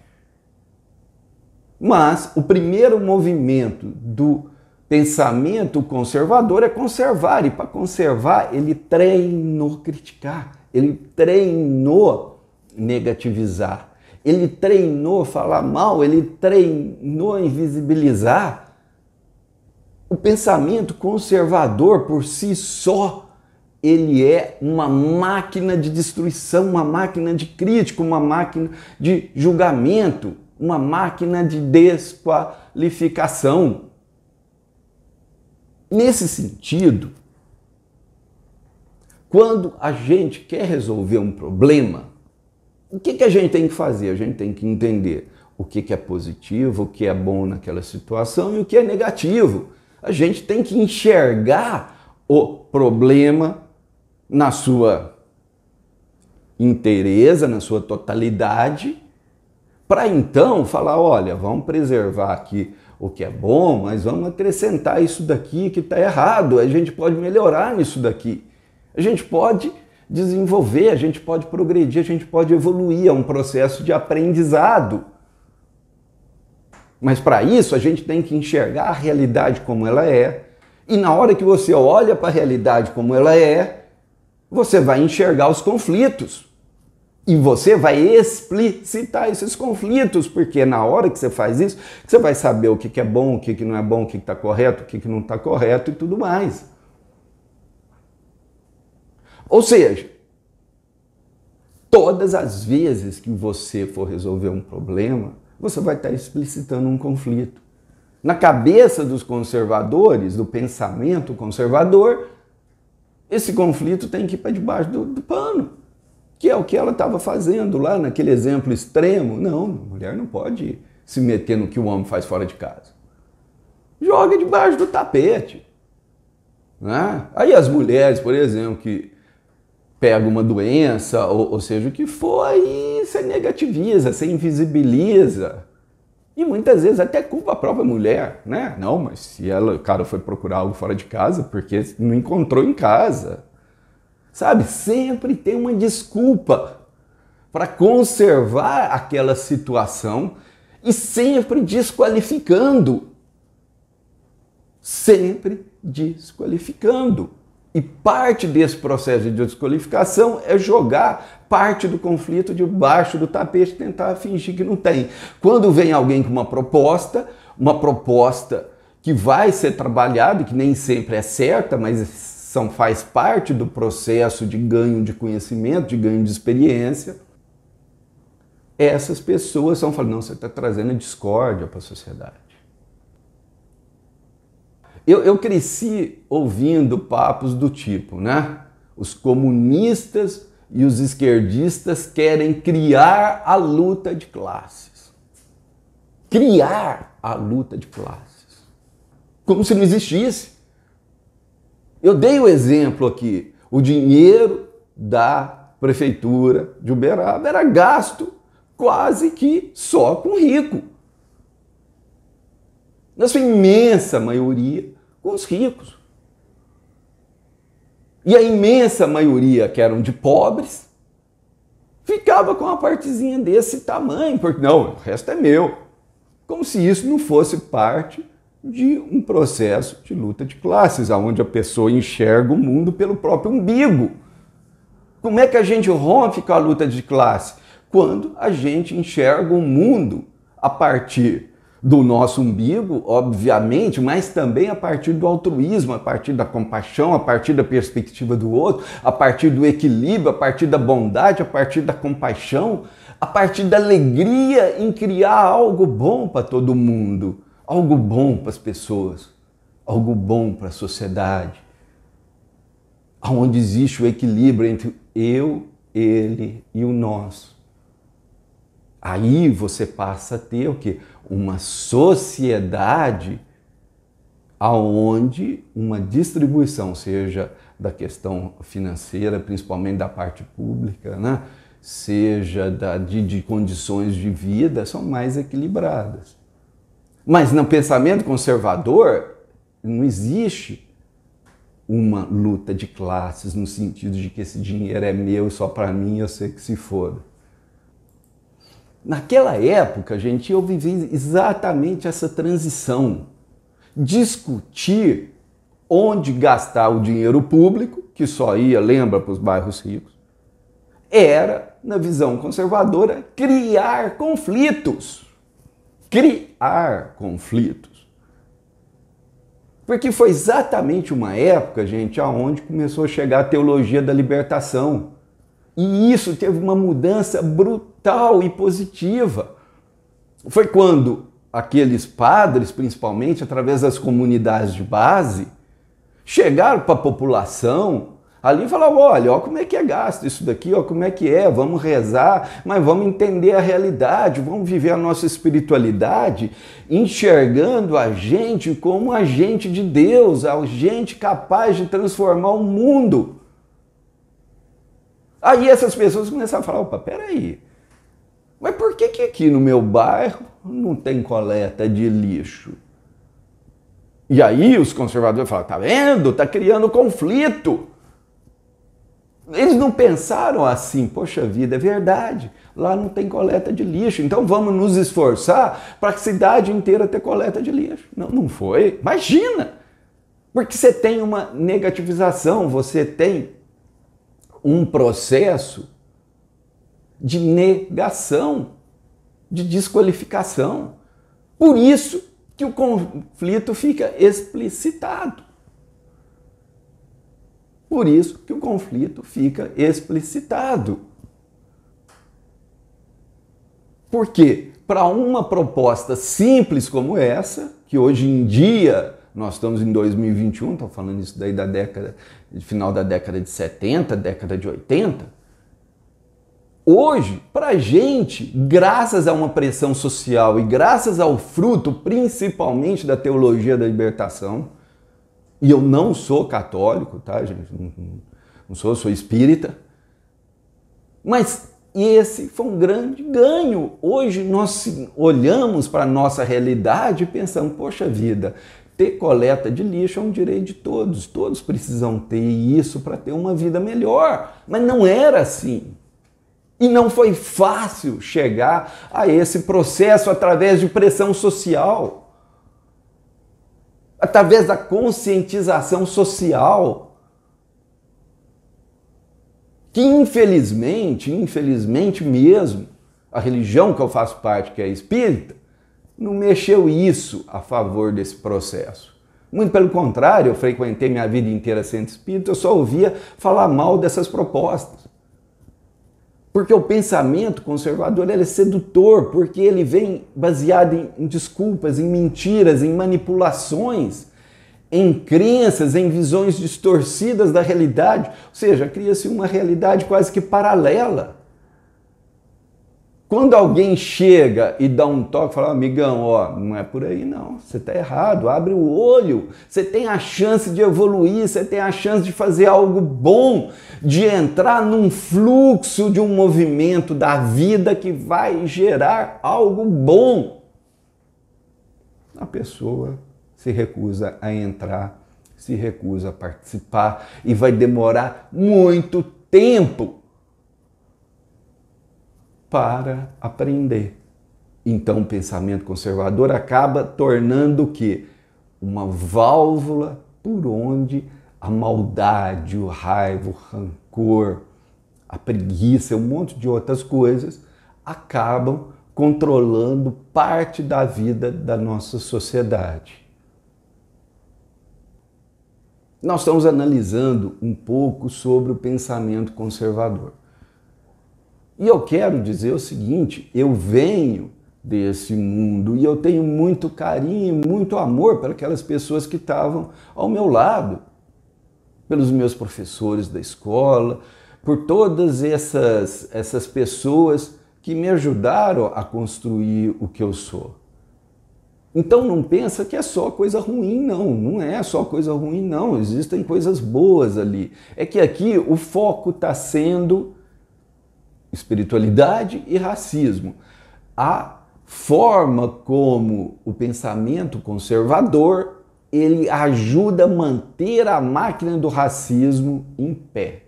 Mas o primeiro movimento do pensamento conservador é conservar, e para conservar ele treinou criticar, ele treinou negativizar, ele treinou falar mal, ele treinou invisibilizar. O pensamento conservador, por si só, ele é uma máquina de destruição, uma máquina de crítica, uma máquina de julgamento, uma máquina de desqualificação. Nesse sentido, quando a gente quer resolver um problema, o que a gente tem que fazer? A gente tem que entender o que é positivo, o que é bom naquela situação e o que é negativo. A gente tem que enxergar o problema na sua inteireza, na sua totalidade, para então falar, olha, vamos preservar aqui o que é bom, mas vamos acrescentar isso daqui que está errado, a gente pode melhorar nisso daqui, a gente pode desenvolver, a gente pode progredir, a gente pode evoluir, é um processo de aprendizado. Mas para isso a gente tem que enxergar a realidade como ela é. E na hora que você olha para a realidade como ela é, você vai enxergar os conflitos. E você vai explicitar esses conflitos, porque na hora que você faz isso, você vai saber o que é bom, o que não é bom, o que está correto, o que não está correto e tudo mais. Ou seja, todas as vezes que você for resolver um problema, você vai estar explicitando um conflito. Na cabeça dos conservadores, do pensamento conservador, esse conflito tem que ir para debaixo do pano, que é o que ela estava fazendo lá naquele exemplo extremo. Não, a mulher não pode se meter no que o homem faz fora de casa. Joga debaixo do tapete. Né? Aí as mulheres, por exemplo, que pega uma doença, ou seja, o que for, aí você negativiza, você invisibiliza. E muitas vezes até culpa a própria mulher, né? Não, mas se o cara foi procurar algo fora de casa, porque não encontrou em casa. Sabe, sempre tem uma desculpa para conservar aquela situação e sempre desqualificando. Sempre desqualificando. E parte desse processo de desqualificação é jogar parte do conflito debaixo do tapete e tentar fingir que não tem. Quando vem alguém com uma proposta que vai ser trabalhada, que nem sempre é certa, mas faz parte do processo de ganho de conhecimento, de ganho de experiência, essas pessoas estão falando, não, você está trazendo discórdia para a sociedade. Eu cresci ouvindo papos do tipo, né? Os comunistas e os esquerdistas querem criar a luta de classes. Criar a luta de classes. Como se não existisse. Eu dei o exemplo aqui, o dinheiro da prefeitura de Uberaba era gasto quase que só com rico. Na sua imensa maioria, com os ricos. E a imensa maioria, que eram de pobres, ficava com uma partezinha desse tamanho, porque não, o resto é meu. Como se isso não fosse parte de um processo de luta de classes, onde a pessoa enxerga o mundo pelo próprio umbigo. Como é que a gente rompe com a luta de classe? Quando a gente enxerga o mundo a partir do nosso umbigo, obviamente, mas também a partir do altruísmo, a partir da compaixão, a partir da perspectiva do outro, a partir do equilíbrio, a partir da bondade, a partir da compaixão, a partir da alegria em criar algo bom para todo mundo, algo bom para as pessoas, algo bom para a sociedade, onde existe o equilíbrio entre eu, ele e o nós. Aí você passa a ter o quê? Uma sociedade aonde uma distribuição, seja da questão financeira, principalmente da parte pública, né? Seja de condições de vida, são mais equilibradas. Mas no pensamento conservador não existe uma luta de classes no sentido de que esse dinheiro é meu só para mim, eu sei que se foda. Naquela época, gente, eu vivi exatamente essa transição. Discutir onde gastar o dinheiro público, que só ia, lembra, para os bairros ricos, era, na visão conservadora, criar conflitos. Criar conflitos. Porque foi exatamente uma época, gente, aonde começou a chegar a teologia da libertação. E isso teve uma mudança brutal e positiva. Foi quando aqueles padres, principalmente através das comunidades de base, chegaram para a população ali e falavam, olha, ó, como é que é gasto isso daqui, ó, como é que é, vamos rezar, mas vamos entender a realidade, vamos viver a nossa espiritualidade, enxergando a gente como agente de Deus, agente capaz de transformar o mundo. Aí essas pessoas começaram a falar, opa, peraí, mas por que aqui no meu bairro não tem coleta de lixo? E aí os conservadores falaram, tá vendo? Tá criando conflito. Eles não pensaram assim, poxa vida, é verdade, lá não tem coleta de lixo, então vamos nos esforçar para a cidade inteira ter coleta de lixo. Não, não foi, imagina, porque você tem uma negativização, você tem um processo de negação, de desqualificação. Por isso que o conflito fica explicitado. Por isso que o conflito fica explicitado. Por quê? Para uma proposta simples como essa, que hoje em dia, nós estamos em 2021, estou falando isso daí da década, final da década de 70, década de 80, hoje, para a gente, graças a uma pressão social e graças ao fruto, principalmente da teologia da libertação, e eu não sou católico, tá, gente? Não sou espírita. Mas esse foi um grande ganho. Hoje nós olhamos para a nossa realidade e pensamos, poxa vida, ter coleta de lixo é um direito de todos. Todos precisam ter isso para ter uma vida melhor. Mas não era assim. E não foi fácil chegar a esse processo através de pressão social. Através da conscientização social, que infelizmente mesmo, a religião que eu faço parte, que é espírita, não mexeu isso a favor desse processo. Muito pelo contrário, eu frequentei minha vida inteira sendo espírita, eu só ouvia falar mal dessas propostas. Porque o pensamento conservador ele é sedutor, porque ele vem baseado em desculpas, em mentiras, em manipulações, em crenças, em visões distorcidas da realidade. Ou seja, cria-se uma realidade quase que paralela. Quando alguém chega e dá um toque, fala, amigão, ó, não é por aí não, você está errado, abre o olho, você tem a chance de evoluir, você tem a chance de fazer algo bom, de entrar num fluxo de um movimento da vida que vai gerar algo bom. A pessoa se recusa a entrar, se recusa a participar e vai demorar muito tempo para aprender. Então o pensamento conservador acaba tornando o quê? Uma válvula por onde a maldade, o raiva, o rancor, a preguiça, um monte de outras coisas acabam controlando parte da vida da nossa sociedade. Nós estamos analisando um pouco sobre o pensamento conservador. E eu quero dizer o seguinte, eu venho desse mundo e eu tenho muito carinho, muito amor para aquelas pessoas que estavam ao meu lado, pelos meus professores da escola, por todas essas pessoas que me ajudaram a construir o que eu sou. Então não pensa que é só coisa ruim, não é só coisa ruim, não, existem coisas boas ali. É que aqui o foco está sendo espiritualidade e racismo. A forma como o pensamento conservador ele ajuda a manter a máquina do racismo em pé.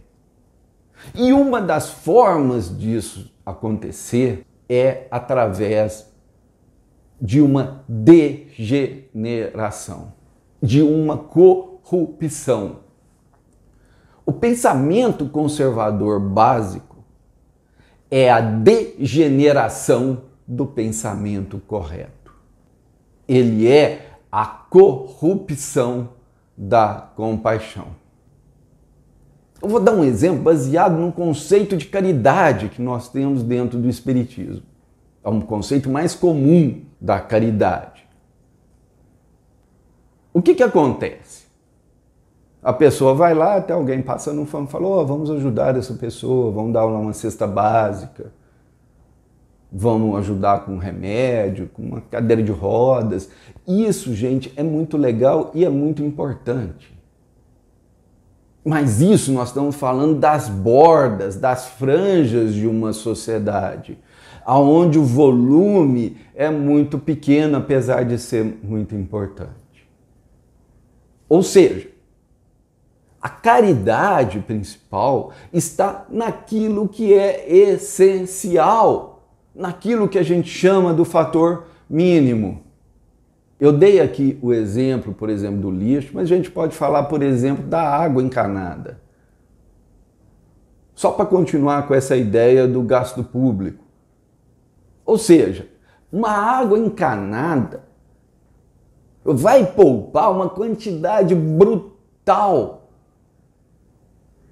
E uma das formas disso acontecer é através de uma degeneração, de uma corrupção. O pensamento conservador básico é a degeneração do pensamento correto. Ele é a corrupção da compaixão. Eu vou dar um exemplo baseado num conceito de caridade que nós temos dentro do Espiritismo. É um conceito mais comum da caridade. O que acontece? A pessoa vai lá, até alguém passando um fome e fala, vamos ajudar essa pessoa, vamos dar uma cesta básica, vamos ajudar com um remédio, com uma cadeira de rodas. Isso, gente, é muito legal e é muito importante. Mas isso nós estamos falando das bordas, das franjas de uma sociedade, onde o volume é muito pequeno, apesar de ser muito importante. Ou seja, a caridade principal está naquilo que é essencial, naquilo que a gente chama do fator mínimo. Eu dei aqui o exemplo, por exemplo, do lixo, mas a gente pode falar, por exemplo, da água encanada. Só para continuar com essa ideia do gasto público. Ou seja, uma água encanada vai poupar uma quantidade brutal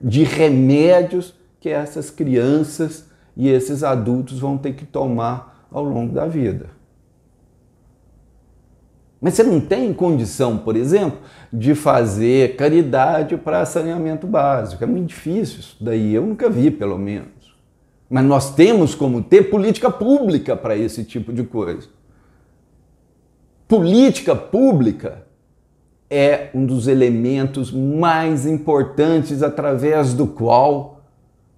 de remédios que essas crianças e esses adultos vão ter que tomar ao longo da vida. Mas você não tem condição, por exemplo, de fazer caridade para saneamento básico. É muito difícil isso daí, eu nunca vi, pelo menos. Mas nós temos como ter política pública para esse tipo de coisa. Política pública é um dos elementos mais importantes através do qual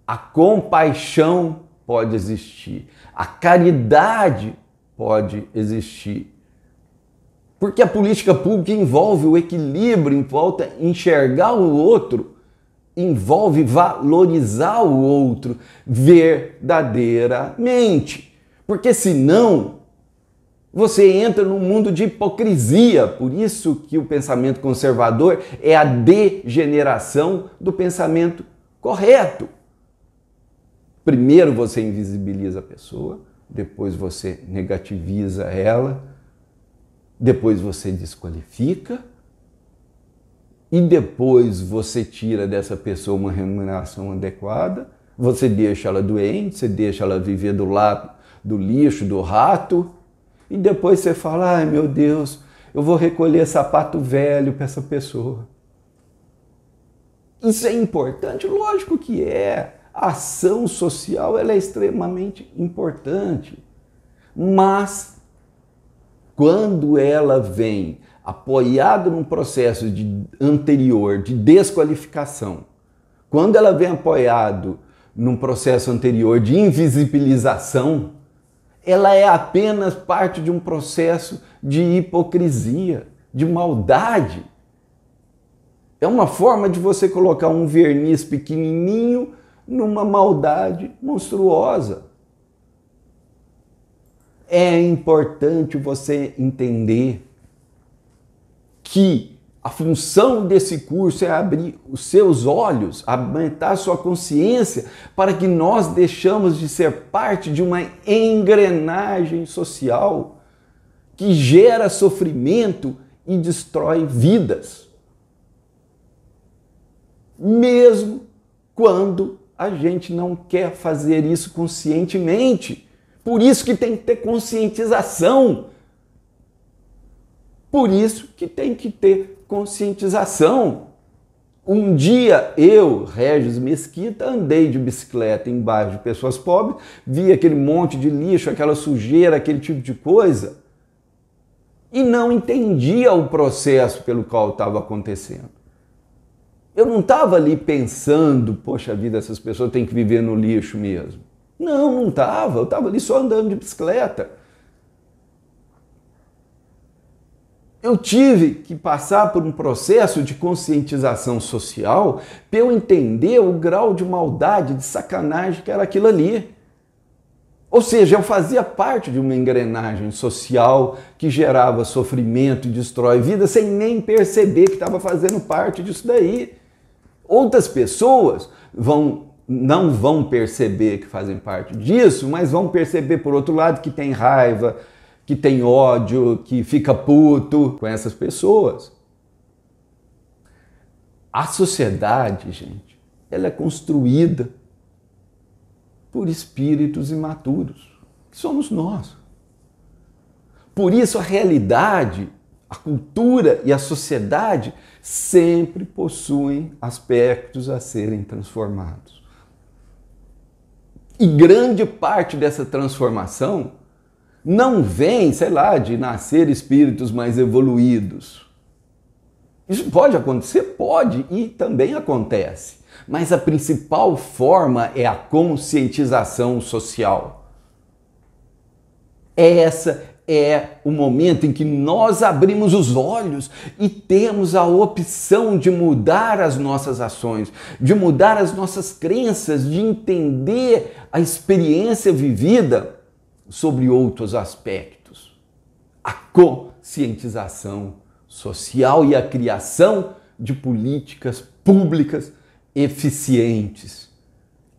a compaixão pode existir, a caridade pode existir. Porque a política pública envolve o equilíbrio, envolve enxergar o outro, envolve valorizar o outro verdadeiramente. Porque senão você entra num mundo de hipocrisia. Por isso que o pensamento conservador é a degeneração do pensamento correto. Primeiro você invisibiliza a pessoa, depois você negativiza ela, depois você desqualifica e depois você tira dessa pessoa uma remuneração adequada, você deixa ela doente, você deixa ela viver do lado do lixo, do rato, e depois você fala, ai meu Deus, eu vou recolher sapato velho para essa pessoa. Isso é importante? Lógico que é. A ação social ela é extremamente importante, mas quando ela vem apoiada num processo anterior de desqualificação, quando ela vem apoiado num processo anterior de invisibilização, ela é apenas parte de um processo de hipocrisia, de maldade. É uma forma de você colocar um verniz pequenininho numa maldade monstruosa. É importante você entender que a função desse curso é abrir os seus olhos, aumentar a sua consciência para que nós deixamos de ser parte de uma engrenagem social que gera sofrimento e destrói vidas. Mesmo quando a gente não quer fazer isso conscientemente. Por isso que tem que ter conscientização. Por isso que tem que ter conscientização. Um dia eu, Regis Mesquita, andei de bicicleta em bairro de pessoas pobres, vi aquele monte de lixo, aquela sujeira, aquele tipo de coisa, e não entendia o processo pelo qual estava acontecendo. Eu não estava ali pensando, poxa vida, essas pessoas têm que viver no lixo mesmo. Não estava. Eu estava ali só andando de bicicleta. Eu tive que passar por um processo de conscientização social para eu entender o grau de maldade, de sacanagem que era aquilo ali. Ou seja, eu fazia parte de uma engrenagem social que gerava sofrimento e destrói vida sem nem perceber que estava fazendo parte disso daí. Outras pessoas não vão perceber que fazem parte disso, mas vão perceber, por outro lado, que tem raiva, que tem ódio, que fica puto com essas pessoas. A sociedade, gente, ela é construída por espíritos imaturos, que somos nós. Por isso a realidade, a cultura e a sociedade sempre possuem aspectos a serem transformados. E grande parte dessa transformação não vem, sei lá, de nascer espíritos mais evoluídos. Isso pode acontecer? Pode, e também acontece. Mas a principal forma é a conscientização social. Essa é o momento em que nós abrimos os olhos e temos a opção de mudar as nossas ações, de mudar as nossas crenças, de entender a experiência vivida sobre outros aspectos. A conscientização social e a criação de políticas públicas eficientes,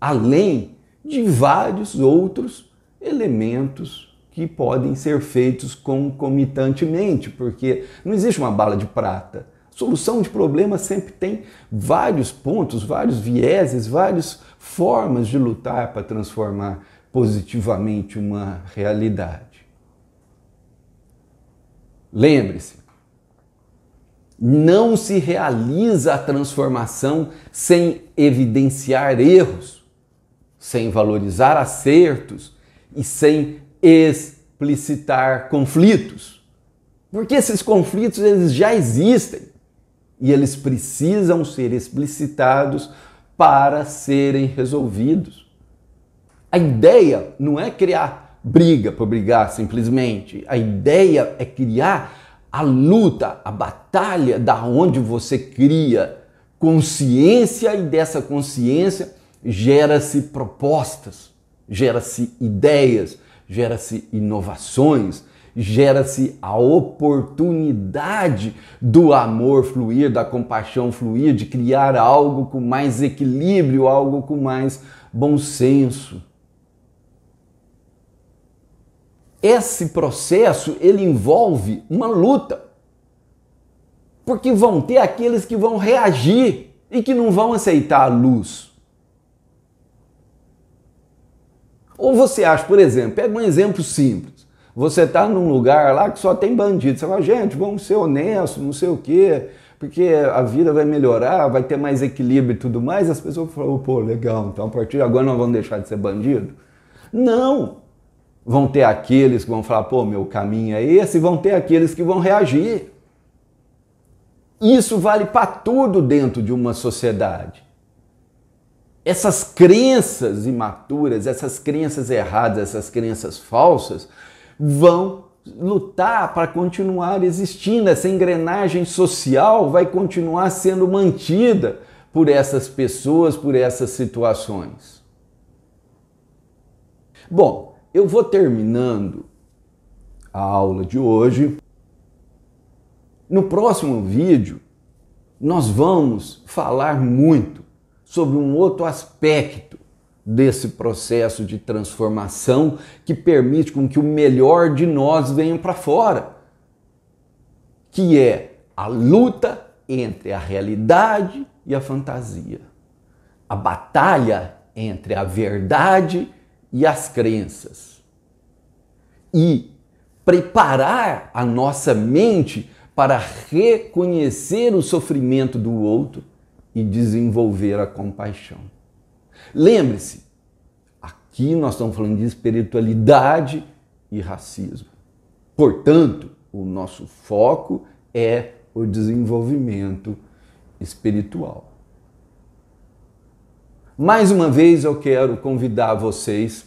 além de vários outros elementos que podem ser feitos concomitantemente, porque não existe uma bala de prata. Solução de problemas sempre tem vários pontos, vários vieses, várias formas de lutar para transformar positivamente uma realidade. Lembre-se, não se realiza a transformação sem evidenciar erros, sem valorizar acertos e sem explicitar conflitos. Porque esses conflitos eles já existem e eles precisam ser explicitados para serem resolvidos. A ideia não é criar briga por brigar simplesmente. A ideia é criar a luta, a batalha da onde você cria consciência e dessa consciência gera-se propostas, gera-se ideias, gera-se inovações, gera-se a oportunidade do amor fluir, da compaixão fluir, de criar algo com mais equilíbrio, algo com mais bom senso. Esse processo, ele envolve uma luta, porque vão ter aqueles que vão reagir e que não vão aceitar a luz. Ou você acha, por exemplo, pega um exemplo simples, você está num lugar lá que só tem bandido, você fala, gente, vamos ser honestos, não sei o quê, porque a vida vai melhorar, vai ter mais equilíbrio e tudo mais, as pessoas falam, pô, legal, então a partir de agora nós vamos deixar de ser bandido? Não! Vão ter aqueles que vão falar, pô, meu caminho é esse, e vão ter aqueles que vão reagir. Isso vale para tudo dentro de uma sociedade. Essas crenças imaturas, essas crenças erradas, essas crenças falsas, vão lutar para continuar existindo. Essa engrenagem social vai continuar sendo mantida por essas pessoas, por essas situações. Bom, eu vou terminando a aula de hoje. No próximo vídeo, nós vamos falar muito sobre um outro aspecto desse processo de transformação que permite com que o melhor de nós venha para fora, que é a luta entre a realidade e a fantasia, a batalha entre a verdade e as crenças, e preparar a nossa mente para reconhecer o sofrimento do outro e desenvolver a compaixão. Lembre-se, aqui nós estamos falando de espiritualidade e racismo. Portanto, o nosso foco é o desenvolvimento espiritual. Mais uma vez eu quero convidar vocês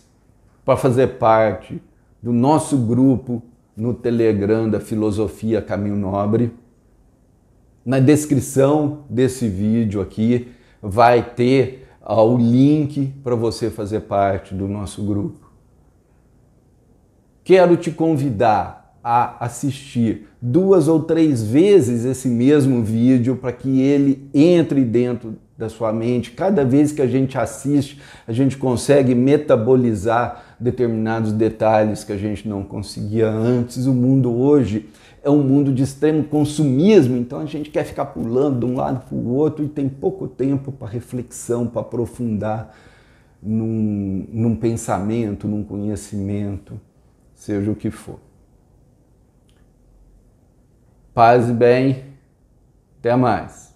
para fazer parte do nosso grupo no Telegram da Filosofia Caminho Nobre. Na descrição desse vídeo aqui vai ter o link para você fazer parte do nosso grupo. Quero te convidar a assistir 2 ou 3 vezes esse mesmo vídeo para que ele entre dentro da sua mente. Cada vez que a gente assiste, a gente consegue metabolizar determinados detalhes que a gente não conseguia antes. O mundo hoje é um mundo de extremo consumismo, então a gente quer ficar pulando de um lado para o outro e tem pouco tempo para reflexão, para aprofundar num pensamento, num conhecimento, seja o que for. Paz e bem, até mais.